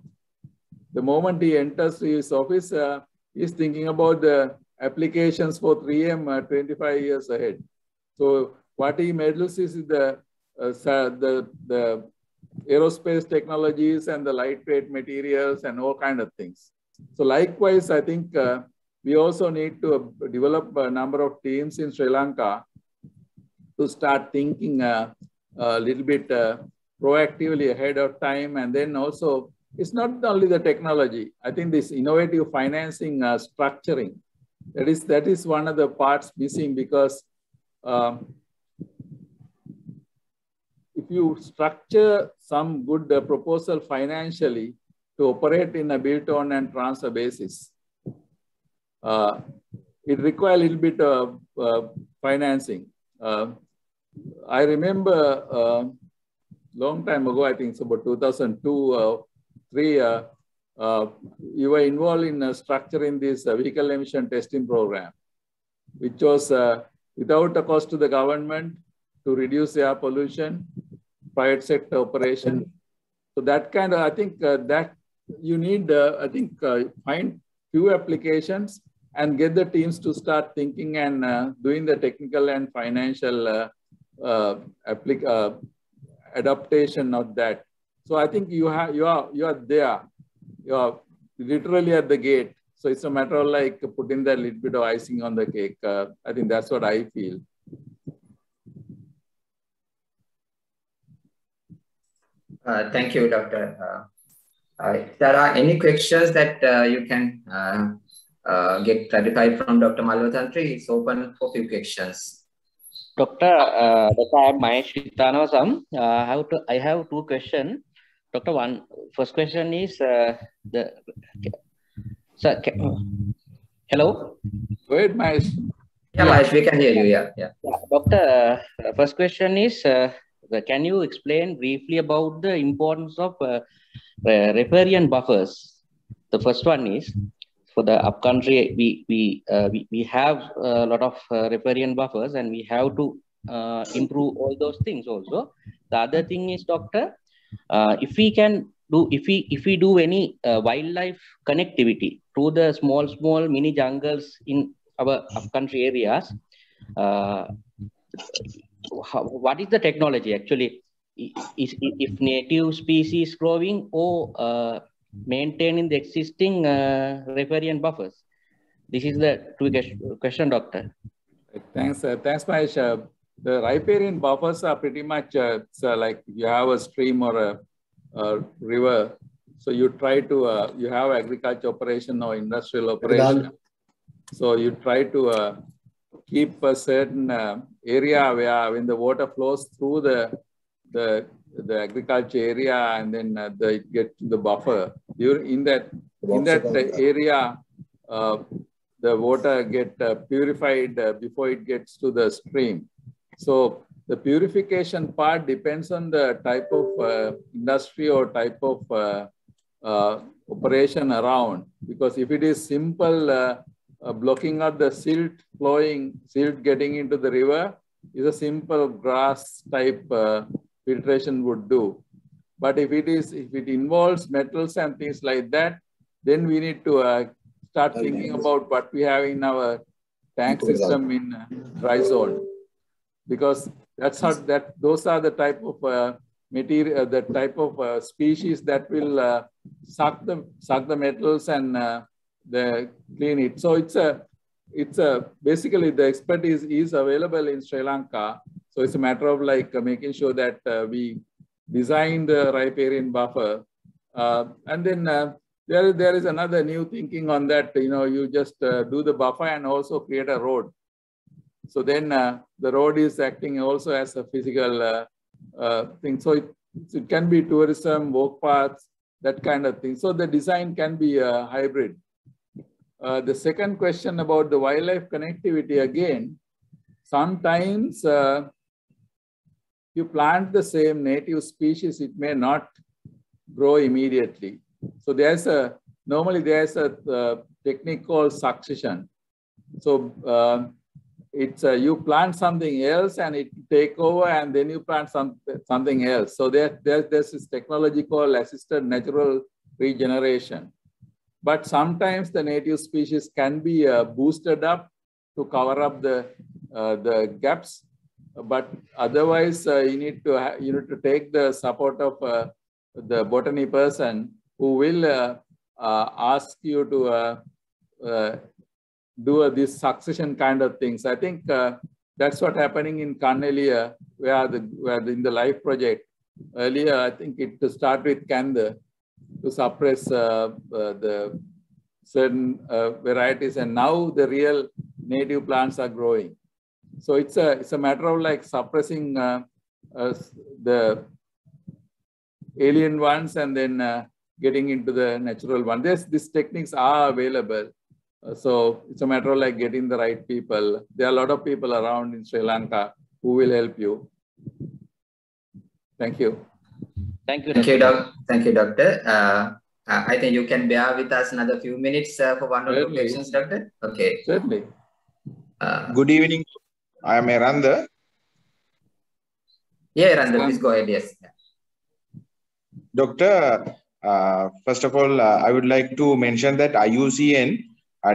The moment he enters his office, he's thinking about the applications for 3M 25 years ahead. So what he meddles is the aerospace technologies and the lightweight materials and all kind of things. So likewise, I think we also need to develop a number of teams in Sri Lanka to start thinking a little bit proactively ahead of time. And then also, it's not only the technology. I think this innovative financing structuring, that is one of the parts missing because if you structure some good proposal financially to operate in a built on and transfer basis, it requires a little bit of financing. I remember long time ago, I think it's about 2002, 3, you were involved in structuring this vehicle emission testing program, which was without a cost to the government to reduce air pollution, private sector operation. So that kind of, I think that you need, find few applications and get the teams to start thinking and doing the technical and financial adaptation of that. So I think you are there. You are literally at the gate. So it's a matter of like putting that little bit of icing on the cake. I think that's what I feel. Thank you, Doctor. If there are any questions that you can get clarified from Dr. Malawatantri, it's open for few questions. Doctor, I am Mahesh Vithanavasam. I have two questions. Doctor, first question is hello? Go ahead, Mahesh. Yeah, Mahesh, we can hear you. Yeah. Doctor, first question is, can you explain briefly about the importance of riparian buffers? The first one is, for the upcountry, we have a lot of riparian buffers and we have to improve all those things also. The other thing is, Doctor, if we do any wildlife connectivity through the small mini jungles in our upcountry areas, what is the technology actually? If native species growing or maintaining the existing riparian buffers? This is the question, Doctor. Thanks, Mahesh. The riparian buffers are pretty much like you have a stream or a river. So you try to, you have agriculture operation or industrial operation. So you try to keep a certain area where when the water flows through the agriculture area and then it gets to the buffer. In that area, the water get purified before it gets to the stream. So the purification part depends on the type of industry or type of operation around. Because if it is simple blocking out the silt getting into the river, is a simple grass type filtration would do. But if it involves metals and things like that, then we need to start thinking about what we have in our tank system in dry zone, because those are the type of material, the type of species that will suck the metals and clean it. So it's basically the expertise is available in Sri Lanka. So it's a matter of like making sure that we design the riparian buffer. And then there is another new thinking on that. You just do the buffer and also create a road. So then the road is acting also as a physical thing. So it can be tourism, walk paths, that kind of thing. So the design can be a hybrid. The second question about the wildlife connectivity, again, sometimes you plant the same native species, it may not grow immediately. So normally there's a technique called succession. So it's you plant something else and it take over, and then you plant something else. So there's this technology called assisted natural regeneration. But sometimes the native species can be boosted up to cover up the gaps. But otherwise, you need to take the support of the botany person who will ask you to do this succession kind of things. I think that's what happening in Carnelia, where in the LIFE project earlier, I think to start with Candor to suppress the certain varieties, and now the real native plants are growing. So it's a matter of like suppressing the alien ones and then getting into the natural one. These techniques are available. So it's a matter of like getting the right people. There are a lot of people around in Sri Lanka who will help you. Thank you. Thank you, Doctor. Thank you, Doctor. I think you can bear with us another few minutes for one or two questions, Doctor. Okay. Certainly. Good evening. I am Eranda. Yeah, Eranda, please go ahead. Yes. Doctor, first of all, I would like to mention that IUCN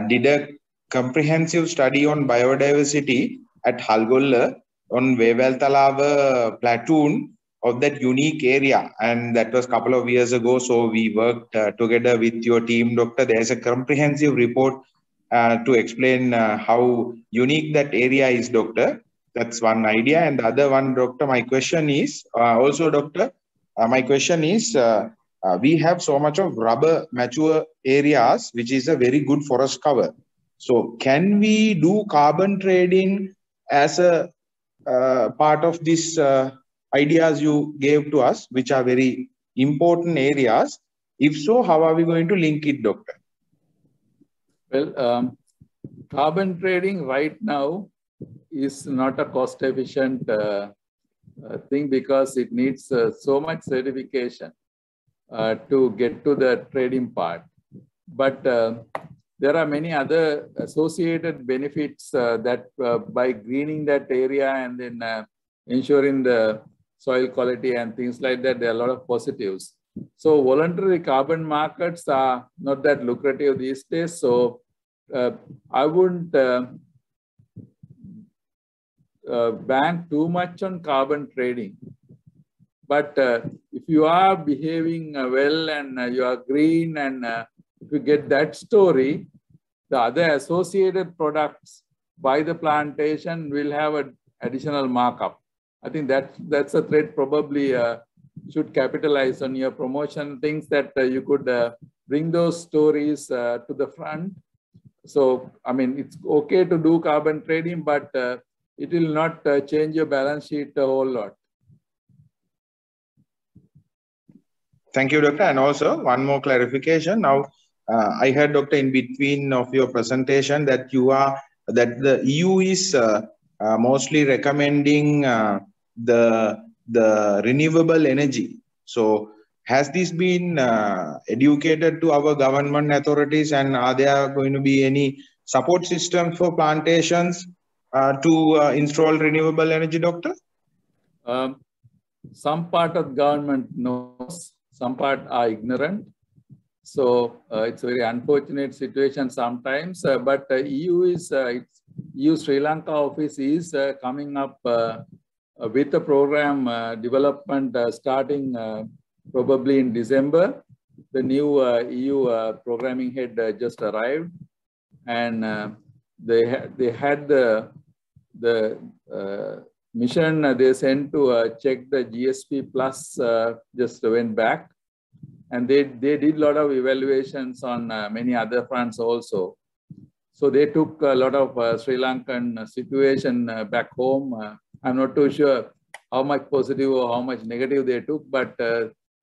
did a comprehensive study on biodiversity at Halgolla on Vevaltalava platoon of that unique area, and that was a couple of years ago. So we worked together with your team, Doctor. There's a comprehensive report to explain how unique that area is, Doctor. That's one idea. And the other one, Doctor, my question is also, Doctor, my question is, we have so much of rubber mature areas, which is a very good forest cover. So can we do carbon trading as a part of this ideas you gave to us, which are very important areas? If so, how are we going to link it, Doctor? Well, carbon trading right now is not a cost efficient thing because it needs so much certification to get to the trading part. But there are many other associated benefits that by greening that area and then ensuring the soil quality and things like that, there are a lot of positives. So voluntary carbon markets are not that lucrative these days. So I wouldn't bank too much on carbon trading. But if you are behaving well and you are green, and if you get that story, the other associated products by the plantation will have an additional markup. I think that's a thread probably should capitalize on your promotion, things that you could bring those stories to the front. So, I mean, it's okay to do carbon trading, but it will not change your balance sheet a whole lot. Thank you, Doctor. And also one more clarification. Now, I heard, Doctor, in between of your presentation that the EU is mostly recommending the renewable energy. So has this been educated to our government authorities, and are there going to be any support systems for plantations to install renewable energy, Doctor? Some part of government knows, some part are ignorant. So it's a very unfortunate situation sometimes, but EU Sri Lanka office is coming up with a program development starting probably in December. The new EU programming head just arrived, and they had the mission they sent to check the GSP Plus just went back. And they did a lot of evaluations on many other fronts also. So they took a lot of Sri Lankan situation back home. I'm not too sure how much positive or how much negative they took, but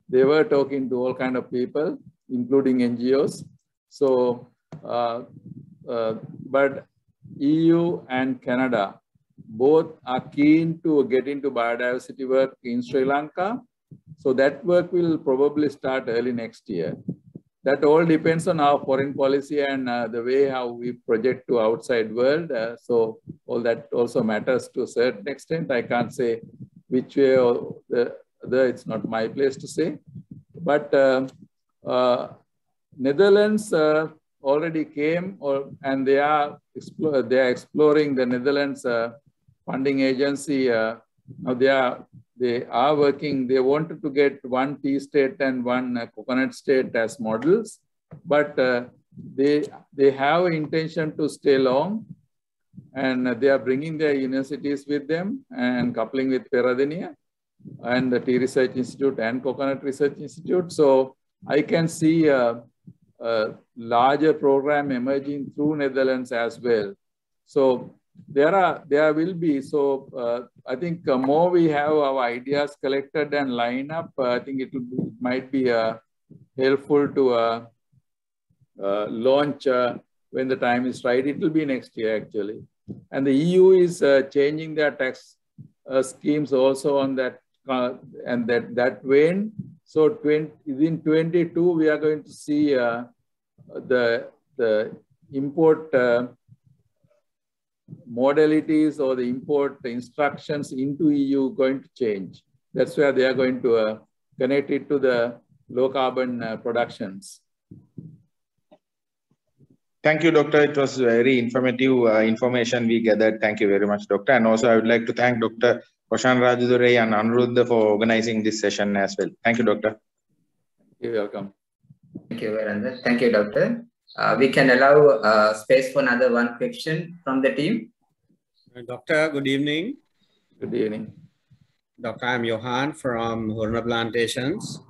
they were talking to all kind of people, including NGOs. So, but EU and Canada both are keen to get into biodiversity work in Sri Lanka. So that work will probably start early next year. That all depends on our foreign policy and the way how we project to outside world. So all that also matters to a certain extent. I can't say which way or the other, it's not my place to say. But Netherlands already came and they are exploring the Netherlands funding agency. Now they are working, they wanted to get one tea state and one coconut state as models, but they have intention to stay long, and they are bringing their universities with them and coupling with Peradeniya and the Tea Research Institute and Coconut Research Institute. So I can see a larger program emerging through Netherlands as well. So there will be, so I think more we have our ideas collected and line up, I think it might be helpful to launch when the time is right. It will be next year actually. And the EU is changing their tax schemes also on that, and that vein. So within 22, we are going to see the import modalities or the import instructions into EU going to change. That's where they are going to connect it to the low carbon productions. Thank you, Doctor. It was very informative information we gathered. Thank you very much, Doctor. And also I would like to thank Dr. Roshan Rajadure and Anuruddha for organizing this session as well. Thank you, Doctor. You're welcome. Thank you, Virendra. Thank you, Doctor. We can allow space for another one question from the team. Doctor, good evening. Good evening. Doctor, I'm Johan from Hurna Plantations.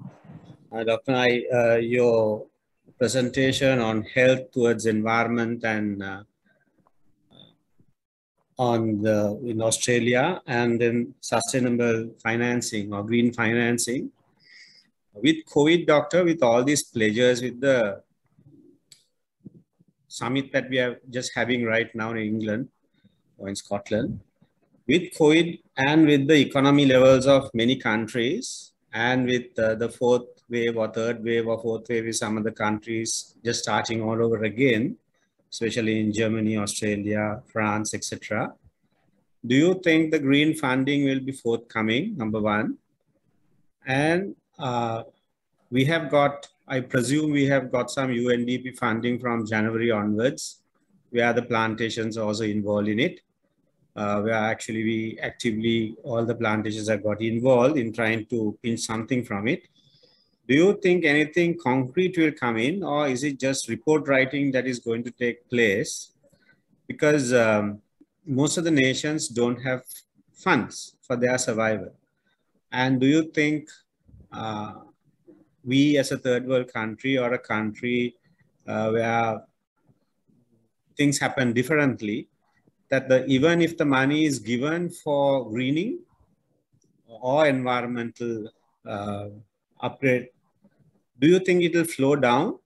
Doctor, your presentation on health towards environment and in Australia, and then sustainable financing or green financing. With COVID, Doctor, with all these pledges, with the summit that we are just having right now in England or in Scotland, with COVID and with the economy levels of many countries, and with the fourth wave or third wave or fourth wave in some of the countries just starting all over again, especially in Germany, Australia, France, etc. Do you think the green funding will be forthcoming, number one? And we have got, I presume we have got some UNDP funding from January onwards, where the plantations are also involved in it. Where actually we actively, all the plantations have got involved in trying to pinch something from it. Do you think anything concrete will come in, or is it just report writing that is going to take place? Because most of the nations don't have funds for their survival. And do you think we as a third world country or a country where things happen differently, that even if the money is given for greening or environmental upgrade, do you think it will flow down?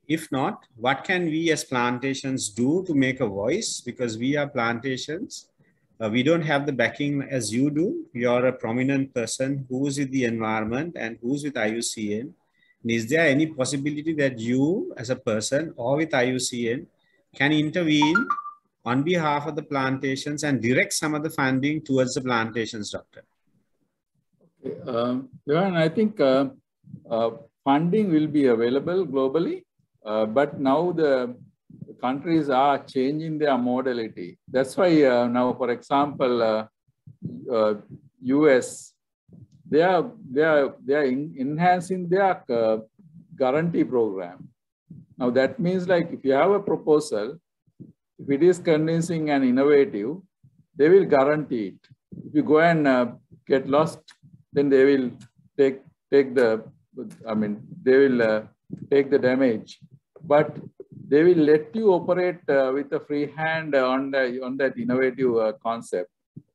If not, what can we as plantations do to make a voice? Because we are plantations. We don't have the backing as you do. You're a prominent person who's with the environment and who's with IUCN. And is there any possibility that you as a person or with IUCN can intervene on behalf of the plantations and direct some of the funding towards the plantations, Doctor? Johan, I think funding will be available globally, but now the countries are changing their modality. That's why now, for example, US, they are enhancing their guarantee program. Now that means, like, if you have a proposal, if it is convincing and innovative, they will guarantee it. If you go and get lost, then they will take the, they will take the damage. But they will let you operate with a free hand on that innovative concept.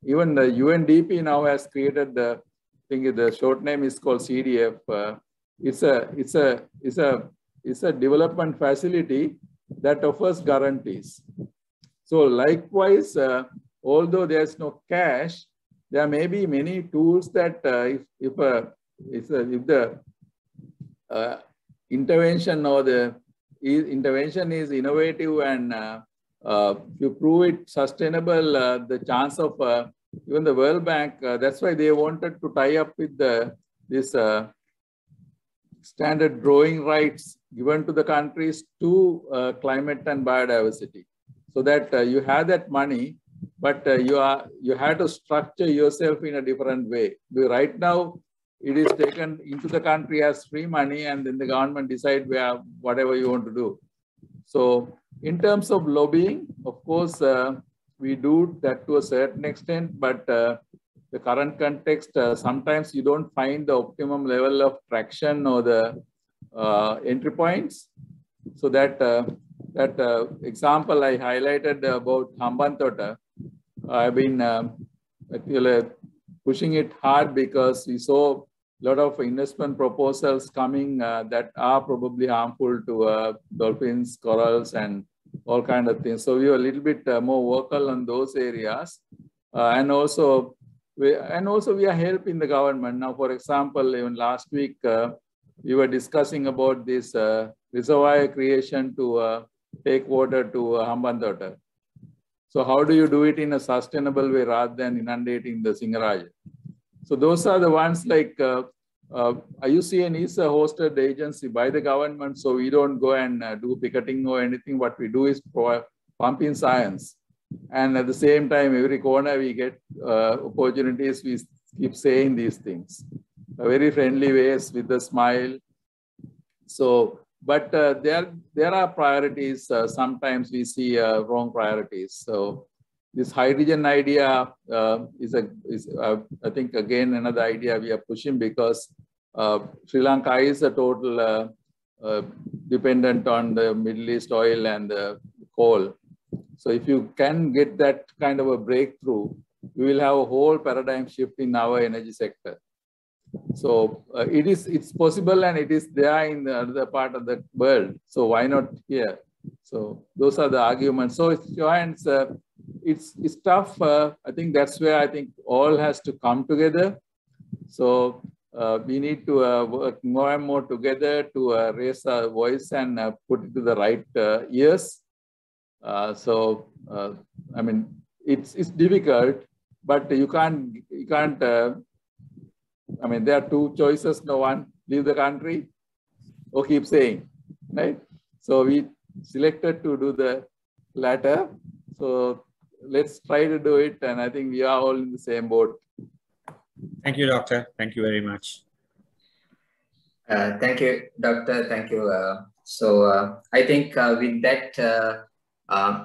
Even the UNDP now has created the thing. The short name is called CDF. It's a development facility that offers guarantees. So likewise, although there's no cash, there may be many tools that if the intervention or the intervention is innovative and you prove it sustainable, the chance of even the World Bank, that's why they wanted to tie up with this standard drawing rights given to the countries to climate and biodiversity, so that you have that money, but you have to structure yourself in a different way. Because right now, it is taken into the country as free money, and then the government decide whatever you want to do. So in terms of lobbying, of course, we do that to a certain extent, but the current context, sometimes you don't find the optimum level of traction or the entry points. So that example I highlighted about Hambantota, I've been actually pushing it hard because we saw a lot of investment proposals coming that are probably harmful to dolphins, corals, and all kind of things. So we were a little bit more vocal on those areas, and also we are helping the government. Now, for example, even last week we were discussing about this reservoir creation to take water to Hambantota. So how do you do it in a sustainable way rather than inundating the Singaraja? So those are the ones like IUCN is a hosted agency by the government, so we don't go and do picketing or anything. What we do is pump in science. And at the same time, every corner we get opportunities, we keep saying these things. Very friendly ways with a smile. So, but there are priorities. Sometimes we see wrong priorities. So this hydrogen idea is I think again another idea we are pushing, because Sri Lanka is a total dependent on the Middle East oil and coal. So if you can get that kind of a breakthrough, we will have a whole paradigm shift in our energy sector. So it's possible, and it is there in the other part of the world. So why not here? So those are the arguments. So it's tough. I think that's where I think all has to come together. So we need to work more and more together to raise our voice and put it to the right ears. I mean, it's difficult, but you can't. I mean, there are two choices. No one, leave the country or keep saying, right? So we selected to do the latter. So let's try to do it. And I think we are all in the same boat. Thank you, Doctor. Thank you very much. Thank you, Doctor. Thank you. I think with that,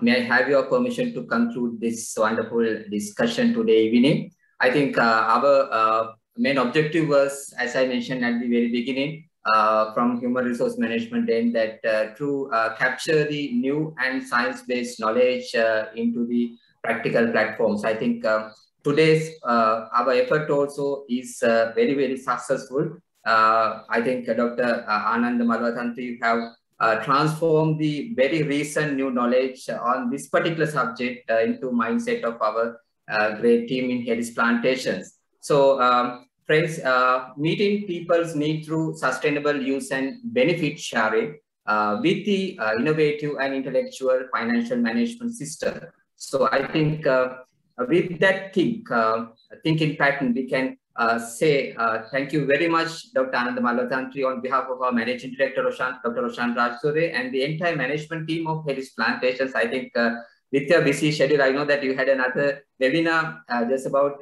may I have your permission to conclude this wonderful discussion today evening? I think our main objective was, as I mentioned at the very beginning, from human resource management end, that to capture the new and science-based knowledge into the practical platforms. I think today's our effort also is very, very successful. I think Dr. Ananda Malawatantri, you have transformed the very recent new knowledge on this particular subject into mindset of our great team in Harris Plantations. So friends, meeting people's need through sustainable use and benefit sharing with the innovative and intellectual financial management system. So I think with that thinking pattern, we can say thank you very much, Dr. Ananda Malawatantri, on behalf of our Managing Director, Dr. Roshan Rajsore, and the entire management team of Harris Plantations. I think with your busy schedule, I know that you had another webinar just about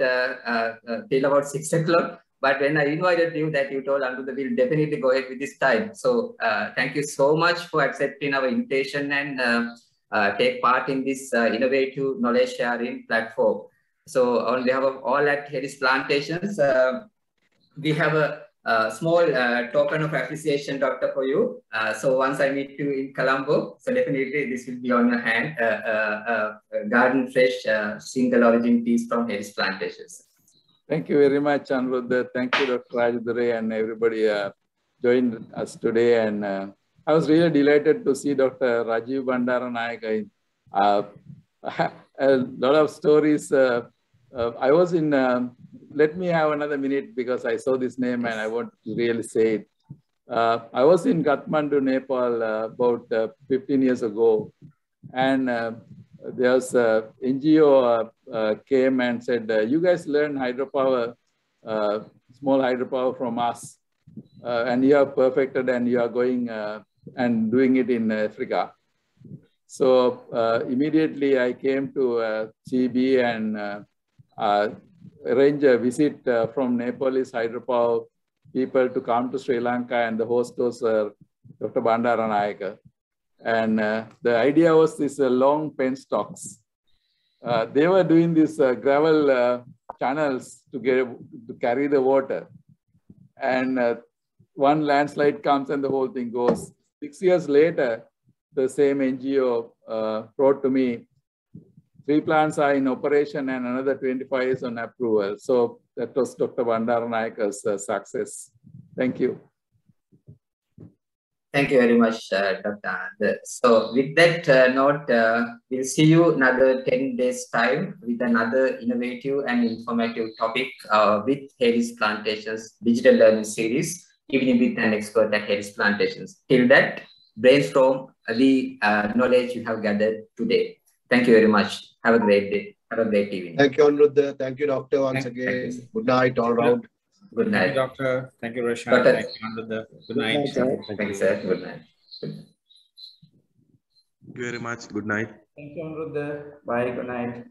till about 6 o'clock. But when I invited you, that you told Ananda, we'll definitely go ahead with this time. So thank you so much for accepting our invitation and take part in this innovative knowledge sharing platform. So on behalf of all at Harris Plantations, we have a small token of appreciation, Doctor, for you. So once I meet you in Colombo, so definitely this will be on your hand, garden fresh single origin teas from Harris Plantations. Thank you very much, Anuruddha. Thank you, Dr. Rajendra, and everybody joined us today. And I was really delighted to see Dr. Rajiv Bandaranayake. A lot of stories. I was in, let me have another minute because I saw this name and I want to really say it. I was in Kathmandu, Nepal about 15 years ago. And there's a NGO came and said, you guys learn hydropower, small hydropower from us. And you have perfected and you are going and doing it in Africa. So immediately I came to CB and arrange a visit from Nepalese hydropower people to come to Sri Lanka, and the host was Dr. Bandaranayake. And the idea was this long penstocks. They were doing these gravel channels to carry the water. And one landslide comes and the whole thing goes. 6 years later, the same NGO wrote to me, 3 plants are in operation and another 25 is on approval. So that was Dr. Bandaranayake's success. Thank you. Thank you very much, Dr. Anand. So with that note, we'll see you another 10 days time with another innovative and informative topic with Harris Plantations Digital Learning Series, evening with an expert at Harris Plantations. Till that, brainstorm the knowledge you have gathered today. Thank you very much. Have a great day. Have a great evening. Thank you, Anuruddha. Thank you, Doctor, once again. Good night all around. Good night. Thank you, Doctor. Thank you, Rashad. Doctor. Thank you, Anuruddha. Good night. Thank you, sir. Good night. Thank you very much. Good night. Thank you, Anuruddha. Bye. Good night.